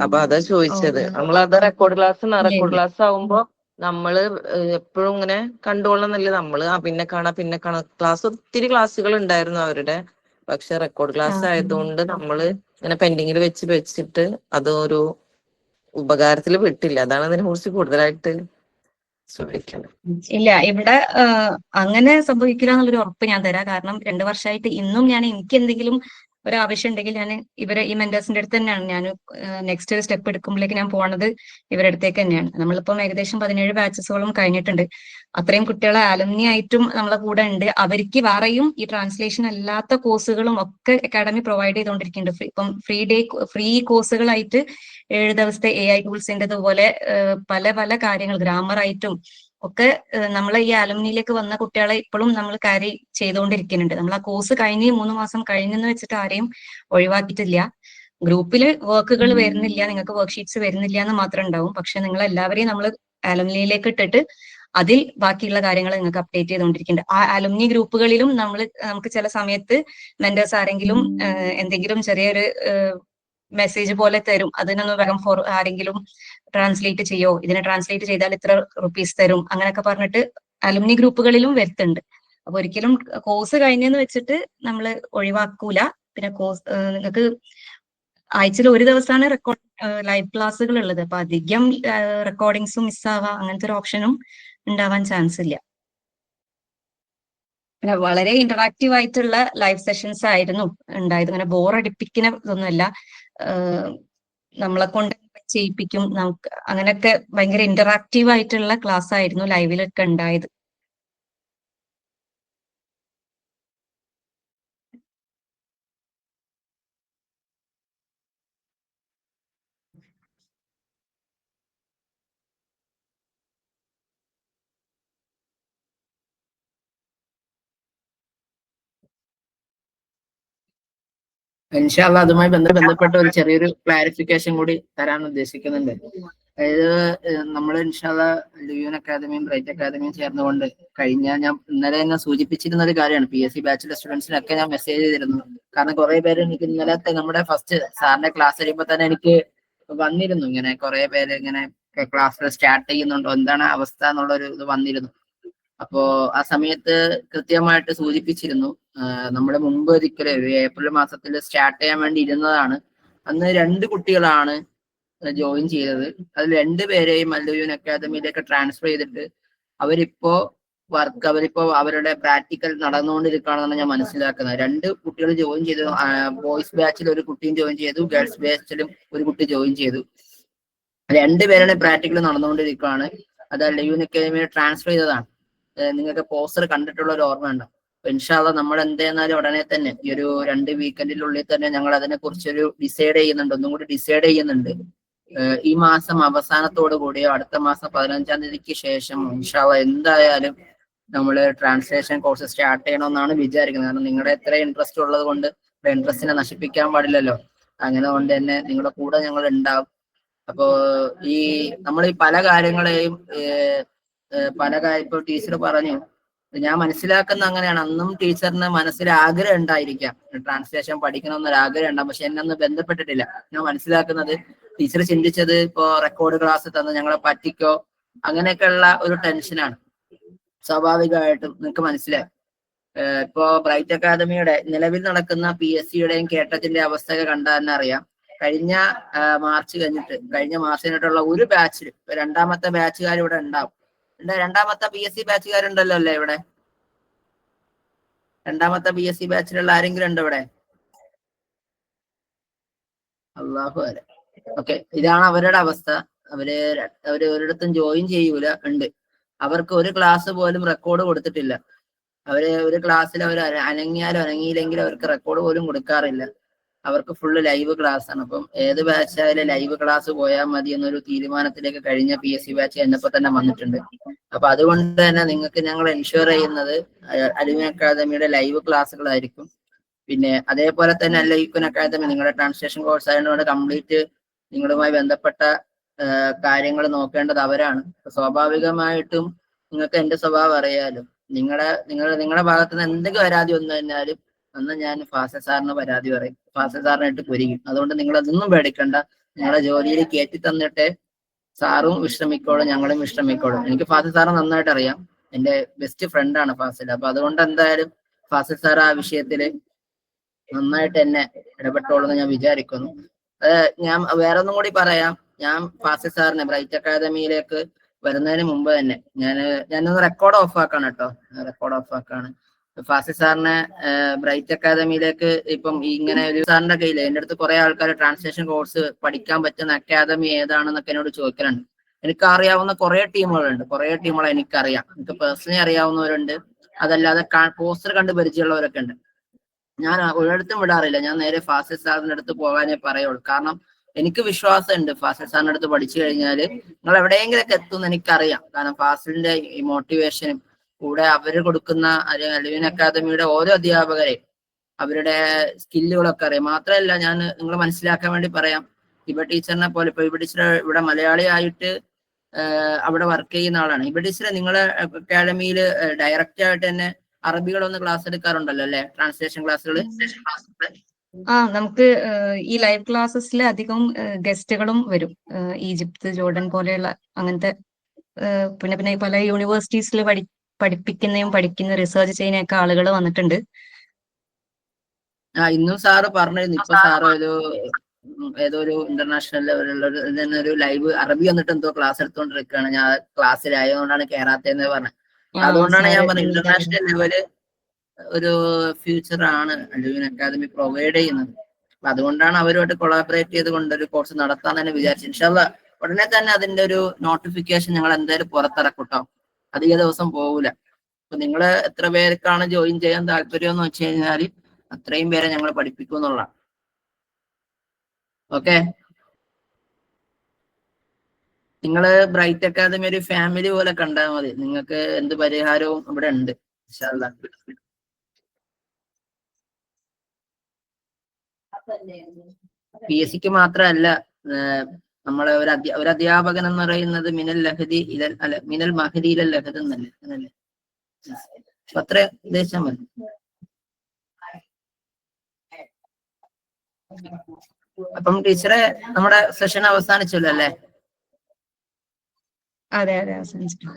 അപ്പൊ അതാ ചോദിച്ചത്. നമ്മളത് റെക്കോർഡ് ക്ലാസ് ആവുമ്പോ നമ്മള് എപ്പോഴും ഇങ്ങനെ കണ്ടുകൊള്ളുന്നില്ല. നമ്മള് പിന്നെ കാണാം ക്ലാസ് ഒത്തിരി ക്ലാസ്സുകൾ ഉണ്ടായിരുന്നു അവരുടെ. പക്ഷെ റെക്കോർഡ് ക്ലാസ് ആയതുകൊണ്ട് നമ്മള് ഇങ്ങനെ പെൻഡിങ്ങിൽ വെച്ചിട്ട് അത് ഒരു ഉപകാരത്തിൽ വിട്ടില്ല. അതാണ് അതിനെ കുറിച്ച് കൂടുതലായിട്ട് ചോദിക്കുന്നത്. ഇല്ല, ഇവിടെ അങ്ങനെ സംഭവിക്കില്ല എന്നുള്ളൊരു ഉറപ്പ് ഞാൻ തരാം. കാരണം 2 വർഷമായിട്ട് ഇന്നും എനിക്ക് എന്തെങ്കിലും ഒരു ആവശ്യം ഉണ്ടെങ്കിൽ ഞാൻ ഈ മെന്റേഴ്സിന്റെ അടുത്ത് തന്നെയാണ് ഞാൻ നെക്സ്റ്റ് സ്റ്റെപ്പ് എടുക്കുമ്പോഴേക്ക് ഞാൻ പോണത് ഇവരുടെ അടുത്തേക്ക് തന്നെയാണ്. നമ്മളിപ്പം ഏകദേശം 17 ബാച്ചസോളം കഴിഞ്ഞിട്ടുണ്ട്. അത്രയും കുട്ടികളെ അലുമിനി ആയിട്ടും നമ്മളെ കൂടെ ഉണ്ട്. അവർക്ക് വേറെയും ഈ ട്രാൻസ്ലേഷൻ അല്ലാത്ത കോഴ്സുകളും ഒക്കെ അക്കാഡമി പ്രൊവൈഡ് ചെയ്തുകൊണ്ടിരിക്കുന്നുണ്ട്. ഇപ്പം ഫ്രീ കോഴ്സുകളായിട്ട് 7 ദിവസത്തെ AI ടൂൾസിൻ്റെതുപോലെ പല പല കാര്യങ്ങൾ ഗ്രാമർ ആയിട്ടും ഒക്കെ നമ്മളെ ഈ അലുമിനിയിലേക്ക് വന്ന കുട്ടികളെ ഇപ്പോഴും നമ്മൾ ക്യാരി ചെയ്തുകൊണ്ടിരിക്കുന്നുണ്ട്. നമ്മൾ ആ കോഴ്സ് കഴിഞ്ഞ് 3 മാസം കഴിഞ്ഞെന്ന് വെച്ചിട്ട് ആരെയും ഒഴിവാക്കിയിട്ടില്ല. ഗ്രൂപ്പിൽ വർക്കുകൾ വരുന്നില്ല, നിങ്ങൾക്ക് വർക്ക്ഷീറ്റ്സ് വരുന്നില്ല എന്ന് മാത്രം ഉണ്ടാവും. പക്ഷെ നിങ്ങൾ എല്ലാവരെയും നമ്മൾ അലുമിനിയിലേക്ക് ഇട്ടിട്ട് അതിൽ ബാക്കിയുള്ള കാര്യങ്ങൾ നിങ്ങൾക്ക് അപ്ഡേറ്റ് ചെയ്തുകൊണ്ടിരിക്കുന്നുണ്ട്. ആ അലുമിനി ഗ്രൂപ്പുകളിലും നമുക്ക് ചില സമയത്ത് മെന്റേഴ്സ് ആരെങ്കിലും എന്തെങ്കിലും ചെറിയൊരു മെസ്സേജ് പോലെ തരും. അതിനൊന്ന് വേഗം ആരെങ്കിലും ട്രാൻസ്ലേറ്റ് ചെയ്യോ, ഇതിനെ ട്രാൻസ്ലേറ്റ് ചെയ്താൽ ഇത്ര റുപ്പീസ് തരും, അങ്ങനെയൊക്കെ പറഞ്ഞിട്ട് അലുമിനി ഗ്രൂപ്പുകളിലും വരുത്തുന്നുണ്ട്. അപ്പൊ ഒരിക്കലും കോഴ്സ് കഴിഞ്ഞെന്ന് വെച്ചിട്ട് നമ്മൾ ഒഴിവാക്കൂല. പിന്നെ കോഴ്സ് നിങ്ങൾക്ക് ആഴ്ചയിൽ ഒരു ദിവസമാണ് ലൈവ് ക്ലാസ്സുകൾ ഉള്ളത്. അപ്പൊ അധികം റെക്കോർഡിങ്സും മിസ്സാവാ അങ്ങനത്തെ ഒരു ഓപ്ഷനും ഉണ്ടാവാൻ ചാൻസ് ഇല്ല. പിന്നെ വളരെ ഇന്ററാക്റ്റീവ് ആയിട്ടുള്ള ലൈവ് സെഷൻസ് ആയിരുന്നു ഉണ്ടായത്. അങ്ങനെ ബോറടിപ്പിക്കുന്ന ഇതൊന്നുമല്ല, നമ്മളെ കൊണ്ട് ചെയ്യിപ്പിക്കും. നമുക്ക് അങ്ങനെയൊക്കെ ഭയങ്കര ഇന്ററാക്റ്റീവ് ആയിട്ടുള്ള ക്ലാസ് ആയിരുന്നു ലൈവിലൊക്കെ ഉണ്ടായത്. ഇൻഷാ അല്ലാഹ് അതുമായി ബന്ധപ്പെട്ട ഒരു ചെറിയൊരു ക്ലാരിഫിക്കേഷൻ കൂടി തരാൻ ഉദ്ദേശിക്കുന്നുണ്ട്. അതായത് നമ്മൾ ഇൻഷാ അല്ലാഹ് ലിയൂൺ അക്കാദമിയും ബ്രൈറ്റ് അക്കാദമിയും ചേർന്നുകൊണ്ട് ഞാൻ ഇന്നലെ തന്നെ സൂചിപ്പിച്ചിരുന്ന ഒരു കാര്യമാണ്. PSC ബാച്ചിലർ സ്റ്റുഡൻസിനൊക്കെ ഞാൻ മെസ്സേജ് ചെയ്തിരുന്നു. കാരണം കുറെ പേര് എനിക്ക് ഇന്നലത്തെ നമ്മുടെ ഫസ്റ്റ് സാറിന്റെ ക്ലാസ് കഴിയുമ്പോൾ തന്നെ എനിക്ക് വന്നിരുന്നു, ഇങ്ങനെ കുറെ പേര് ഇങ്ങനെ ക്ലാസ് സ്റ്റാർട്ട് ചെയ്യുന്നുണ്ടോ, എന്താണ് അവസ്ഥ എന്നുള്ളൊരു ഇത് വന്നിരുന്നു. അപ്പോ ആ സമയത്ത് കൃത്യമായിട്ട് സൂചിപ്പിച്ചിരുന്നു. നമ്മുടെ മുമ്പ് ഒരിക്കലും ഏപ്രിൽ മാസത്തിൽ സ്റ്റാർട്ട് ചെയ്യാൻ വേണ്ടി ഇരുന്നതാണ്. അന്ന് 2 കുട്ടികളാണ് ജോയിൻ ചെയ്തത്. അതിൽ 2 പേരെയും അല്ലൂയൂൻ അക്കാദമിയിലേക്ക് ട്രാൻസ്ഫർ ചെയ്തിട്ട് അവരിപ്പോ അവരുടെ പ്രാക്ടിക്കൽ നടന്നുകൊണ്ടിരിക്കുകയാണെന്നാണ് ഞാൻ മനസ്സിലാക്കുന്നത്. 2 കുട്ടികൾ ജോയിൻ ചെയ്തു. ബോയ്സ് ബാച്ചിൽ ഒരു കുട്ടിയും ജോയിൻ ചെയ്തു, ഗേൾസ് ബാച്ചിലും ഒരു കുട്ടി ജോയിൻ ചെയ്തു. 2 പേരുടെ പ്രാക്ടിക്കൽ നടന്നുകൊണ്ടിരിക്കുകയാണ്. അത് അല്ലൂയൂൻ അക്കാദമിയെ ട്രാൻസ്ഫർ ചെയ്തതാണ്. നിങ്ങൾക്ക് പോസ്റ്റർ കണ്ടിട്ടുള്ള ഒരു ഓർമ്മ ഉണ്ട്. ഇൻഷാ അല്ലാഹ് നമ്മൾ എന്തെന്നാലും ഉടനെ തന്നെ ഈ ഒരു 2 വീക്കെൻഡിനുള്ളിൽ തന്നെ ഞങ്ങൾ അതിനെ കുറിച്ചൊരു ഒന്നും കൂടി ഡിസൈഡ് ചെയ്യുന്നുണ്ട്. ഈ മാസം അവസാനത്തോടു കൂടിയോ അടുത്ത മാസം 15-ാം തീയതിക്ക് ശേഷം ഇൻഷാ അല്ലാഹ് എന്തായാലും നമ്മൾ ട്രാൻസ്ലേഷൻ കോഴ്സ് സ്റ്റാർട്ട് ചെയ്യണമെന്നാണ് വിചാരിക്കുന്നത്. കാരണം നിങ്ങളുടെ എത്ര ഇൻട്രസ്റ്റ് ഉള്ളത് കൊണ്ട് ഇൻട്രസ്റ്റിനെ നശിപ്പിക്കാൻ പാടില്ലല്ലോ. അങ്ങനെ കൊണ്ട് തന്നെ നിങ്ങളുടെ കൂടെ ഞങ്ങൾ ഉണ്ടാവും. അപ്പോ നമ്മൾ ഈ പല കാര്യങ്ങളെയും ഇപ്പൊ ടീച്ചർ പറഞ്ഞു, ഞാൻ മനസ്സിലാക്കുന്ന അങ്ങനെയാണ്. അന്നും ടീച്ചറിന് മനസ്സിൽ ആഗ്രഹം ഉണ്ടായിരിക്കാം, ട്രാൻസ്ലേഷൻ പഠിക്കണമെന്നൊരു ആഗ്രഹം ഉണ്ടാകും. പക്ഷെ എന്നെ ഒന്നും ബന്ധപ്പെട്ടിട്ടില്ല. ഞാൻ മനസ്സിലാക്കുന്നത് ടീച്ചർ ചിന്തിച്ചത് ഇപ്പോ റെക്കോർഡ് ക്ലാസ് തന്ന് ഞങ്ങളെ പറ്റിക്കോ അങ്ങനെയൊക്കെയുള്ള ഒരു ടെൻഷനാണ്. സ്വാഭാവികമായിട്ടും നിങ്ങൾക്ക് മനസ്സിലായി. ഇപ്പോ ബ്രൈറ്റ് അക്കാദമിയുടെ നിലവിൽ നടക്കുന്ന PSCയുടെയും കേട്ടറ്റിന്റെ അവസ്ഥയൊക്കെ കണ്ടാൽ തന്നെ അറിയാം. കഴിഞ്ഞ മാർച്ച് കഴിഞ്ഞ മാസം കഴിഞ്ഞിട്ടുള്ള ഒരു ബാച്ചിൽ രണ്ടാമത്തെ ബാച്ചുകാർ ഇവിടെ ഉണ്ടാവും. രണ്ടാമത്തെ PSC ബാച്ചുകാരുണ്ടല്ലോ അല്ലേ ഇവിടെ? രണ്ടാമത്തെ PSC ബാച്ചിലുള്ള ആരെങ്കിലും ഉണ്ടോ ഇവിടെ? അള്ളാഹു അല്ല. ഓക്കെ, ഇതാണ് അവരുടെ അവസ്ഥ. അവര് ഒരിടത്തും ജോയിൻ ചെയ്യൂല. ഉണ്ട്, അവർക്ക് ഒരു ക്ലാസ് പോലും റെക്കോർഡ് കൊടുത്തിട്ടില്ല. അവര് ഒരു ക്ലാസ്സിൽ അവർ അനങ്ങിയാലും അനങ്ങിയില്ലെങ്കിലും അവർക്ക് റെക്കോർഡ് പോലും കൊടുക്കാറില്ല. അവർക്ക് ഫുള്ള് ലൈവ് ക്ലാസ് ആണ്. അപ്പം ഏത് ബാച്ചായാലും ലൈവ് ക്ലാസ് പോയാൽ മതി എന്നൊരു തീരുമാനത്തിലേക്ക് കഴിഞ്ഞ PSC ബാച്ച് എന്നപ്പോ തന്നെ വന്നിട്ടുണ്ട്. അപ്പൊ അതുകൊണ്ട് തന്നെ നിങ്ങൾക്ക് ഞങ്ങൾ എൻഷുർ ചെയ്യുന്നത് അലുമിൻ അക്കാദമിയുടെ ലൈവ് ക്ലാസ്സുകളായിരിക്കും. പിന്നെ അതേപോലെ തന്നെ അലുമിൻ അക്കാദമി നിങ്ങളുടെ ട്രാൻസ്ലേഷൻ കോഴ്സ് ആയതുകൊണ്ട് കംപ്ലീറ്റ് നിങ്ങളുമായി ബന്ധപ്പെട്ട കാര്യങ്ങൾ നോക്കേണ്ടത് അവരാണ്. സ്വാഭാവികമായിട്ടും നിങ്ങൾക്ക് എന്റെ സ്വഭാവം അറിയാലോ. നിങ്ങളുടെ ഭാഗത്ത് നിന്ന് എന്തെങ്കിലും പരാതി വന്നു കഴിഞ്ഞാലും അന്ന് ഞാൻ ഫാസിൽ സാറിന് പരാതി പറയും, ഫാസിൽ സാറിനായിട്ട് പൊരിക്കും. അതുകൊണ്ട് നിങ്ങൾ അതൊന്നും പേടിക്കണ്ട. നിങ്ങളെ ജോലിയിൽ കയറ്റി തന്നിട്ട് സാറും വിശ്രമിക്കോളും, ഞങ്ങളും വിശ്രമിക്കോളും. എനിക്ക് ഫാസിൽ സാറ് നന്നായിട്ട് അറിയാം, എന്റെ ബെസ്റ്റ് ഫ്രണ്ടാണ് ഫാസിൽ. അപ്പൊ അതുകൊണ്ട് എന്തായാലും ഫാസിൽ സാർ ആ വിഷയത്തില് നന്നായിട്ട് എന്നെ ഇടപെട്ടോളെന്ന് ഞാൻ വിചാരിക്കുന്നു. ഞാൻ വേറെ ഒന്നും കൂടി പറയാം. ഞാൻ ഫാസിൽ സാറിനെ ബ്രൈറ്റ് അക്കാദമിയിലേക്ക് വരുന്നതിന് മുമ്പ് തന്നെ ഞാനൊന്ന് റെക്കോർഡ് ഓഫ് ആക്കാണ് കേട്ടോ. Record of ആക്കാണ്. ഫാസിൽ സാറിനെ ബ്രൈറ്റ് അക്കാദമിയിലേക്ക് ഇപ്പം ഇങ്ങനെ ഒരു സാറിന്റെ കയ്യിൽ എൻ്റെ അടുത്ത് കുറെ ആൾക്കാർ ട്രാൻസ്ലേഷൻ കോഴ്സ് പഠിക്കാൻ പറ്റുന്ന അക്കാദമി ഏതാണെന്നൊക്കെ എന്നോട് ചോദിക്കലുണ്ട്. എനിക്ക് അറിയാവുന്ന കുറെ ടീമുകളുണ്ട്, കുറെ ടീമുകളെ എനിക്കറിയാം. എനിക്ക് പേഴ്സണലി അറിയാവുന്നവരുണ്ട്, അതല്ലാതെ പോസ്റ്റർ കണ്ട് പരിചയമുള്ളവരൊക്കെ ഉണ്ട്. ഞാൻ ഒരിടത്തും വിടാറില്ല. ഞാൻ നേരെ ഫാസിൽ സാറിന്റെ അടുത്ത് പോകാനേ പറയുള്ളൂ. കാരണം എനിക്ക് വിശ്വാസമുണ്ട് ഫാസിൽ സാറിന്റെ അടുത്ത് പഠിച്ചു കഴിഞ്ഞാൽ നിങ്ങൾ എവിടെയെങ്കിലൊക്കെ എത്തുമെന്ന് എനിക്കറിയാം. കാരണം ഫാസിലിന്റെ ഈ മോട്ടിവേഷനും കൂടെ അവര് കൊടുക്കുന്ന അലുമിൻ അക്കാദമിയുടെ ഓരോ അധ്യാപകരെയും അവരുടെ സ്കില്ലുകളൊക്കെ അറിയാം. മാത്രമല്ല, ഞാൻ നിങ്ങൾ മനസ്സിലാക്കാൻ വേണ്ടി പറയാം, ഹിബ ടീച്ചറിനെ പോലെ ഇപ്പൊ ഹിബ ടീച്ചർ ഇവിടെ മലയാളിയായിട്ട് അവിടെ വർക്ക് ചെയ്യുന്ന ആളാണ്. ഹിബ ടീച്ചർ നിങ്ങളെ അക്കാദമിയിൽ ഡയറക്റ്റ് ആയിട്ട് തന്നെ അറബികളൊന്ന് ക്ലാസ് എടുക്കാറുണ്ടല്ലോ അല്ലെ? ട്രാൻസ്ലേഷൻ ക്ലാസ്സുകൾ. നമുക്ക് ഈ ലൈവ് ക്ലാസ്സസിൽ അധികം ഗസ്റ്റുകളും വരും. ഈജിപ്ത്, ജോർഡൻ പോലെയുള്ള അങ്ങനത്തെ പിന്നെ പല യൂണിവേഴ്സിറ്റീസിൽ പഠിപ്പിക്കുന്ന റിസർച്ച് ചെയ്യുന്നൊക്കെ ആളുകൾ വന്നിട്ടുണ്ട്. ഇന്നും സാറ് പറഞ്ഞിരുന്നു. ഇപ്പൊ സാറ് ഏതോ ഒരു ഇന്റർനാഷണൽ ലെവലുള്ള ഒരു ലൈവ് അറബി വന്നിട്ട് എന്തോ ക്ലാസ് എടുത്തോണ്ടിരിക്കുകയാണ്. ഞാൻ ക്ലാസ്സിലായതുകൊണ്ടാണ് കേറാത്തതെന്ന് പറഞ്ഞത്. അതുകൊണ്ടാണ് ഞാൻ പറഞ്ഞത് ഇന്റർനാഷണൽ ലെവല് ഒരു ഫ്യൂച്ചർ ആണ് അലുമിൻ അക്കാദമി പ്രൊവൈഡ് ചെയ്യുന്നത്. അപ്പൊ അതുകൊണ്ടാണ് അവരുമായിട്ട് കൊളാബറേറ്റ് ചെയ്തുകൊണ്ട് ഒരു കോഴ്സ് നടത്താൻ തന്നെ വിചാരിച്ചു. ഇൻഷാല്ലാ ഉടനെ തന്നെ അതിന്റെ ഒരു നോട്ടിഫിക്കേഷൻ ഞങ്ങൾ എന്തായാലും പുറത്തിറക്കൂട്ടോ. അധിക ദിവസം പോകൂല. അപ്പൊ നിങ്ങൾ എത്ര പേർക്കാണ് ജോയിൻ ചെയ്യാൻ താല്പര്യം എന്ന് വെച്ച് കഴിഞ്ഞാൽ അത്രയും പേരെ ഞങ്ങൾ പഠിപ്പിക്കും എന്നുള്ളതാണ്. ഓക്കെ, നിങ്ങള് ബ്രൈറ്റ് അക്കാദമി ഒരു ഫാമിലി പോലെ കണ്ടാൽ മതി. നിങ്ങൾക്ക് എന്ത് പരിഹാരവും ഇവിടെ ഉണ്ട് ഇൻഷാല്ലാ. PSC ക്ക് മാത്രമല്ല, നമ്മളെ ഒരു അധ്യാപകൻ എന്ന് പറയുന്നത് മിനൽ മഹദി ഇലൽ ലഹദ് എന്നല്ലേ? അത്ര ഉദ്ദേശം മതി. അപ്പം ടീച്ചറെ നമ്മുടെ സെഷൻ അവസാനിച്ചല്ലോ അല്ലേ? അതെ അവസാനിച്ചു.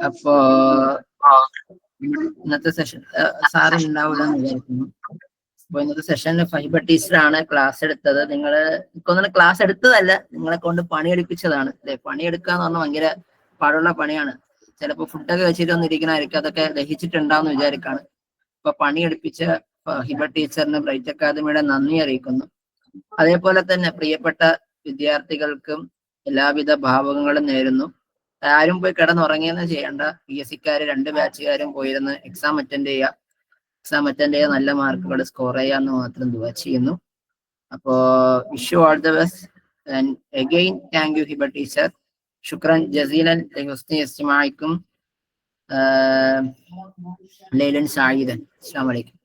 അപ്പോ ഇന്നത്തെ സെഷൻ സാറ് ഉണ്ടാവില്ല എന്ന് വിചാരിക്കുന്നു. അപ്പൊ ഇന്നത്തെ സെഷനിൽ ഫൈബ ടീച്ചറാണ് ക്ലാസ് എടുത്തത്. നിങ്ങള് ക്ലാസ് എടുത്തതല്ല, നിങ്ങളെ കൊണ്ട് പണിയെടുപ്പിച്ചതാണ് അല്ലെ? പണിയെടുക്കാന്ന് പറഞ്ഞാൽ ഭയങ്കര പാടുള്ള പണിയാണ്. ചിലപ്പോ ഫുഡൊക്കെ വെച്ചിട്ട് ഒന്നിരിക്കണായിരിക്കും, അതൊക്കെ ദഹിച്ചിട്ടുണ്ടാവുന്ന വിചാരിക്കാണ്. അപ്പൊ പണിയെടുപ്പിച്ച ഹിബ ടീച്ചറിന് ബ്രൈറ്റ് അക്കാദമിയുടെ നന്ദി അറിയിക്കുന്നു. അതേപോലെ തന്നെ പ്രിയപ്പെട്ട വിദ്യാർത്ഥികൾക്കും എല്ലാവിധ ഭാവുകങ്ങളും നേരുന്നു. ആരും പോയി കിടന്നുറങ്ങിയെന്ന് ചെയ്യേണ്ട. PSC-ക്കാര് 2 ബാച്ചുകാരും പോയിരുന്ന് എക്സാം അറ്റൻഡ് ചെയ്യുക, നല്ല മാർക്കുകൾ സ്കോർ ചെയ്യാന്ന് മാത്രം ദുആ ചെയ്യുന്നു. അപ്പോ wish you all the best and again thank you Hiba teacher. ശുക്രൻ ജസീലൻ ലിഹുസ്നി ഇസ്തിമാഇക്കും ലൈലൻ സായിദൻ. അസ്സലാമു അലൈക്കും.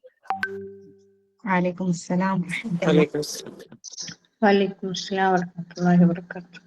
വലൈക്കും അസ്സലാം. വലൈക്കും അസ്സലാം. വലൈക്കും അസ്സലാം വറഹ്മത്തുള്ളാഹി വബറകാതുഹു.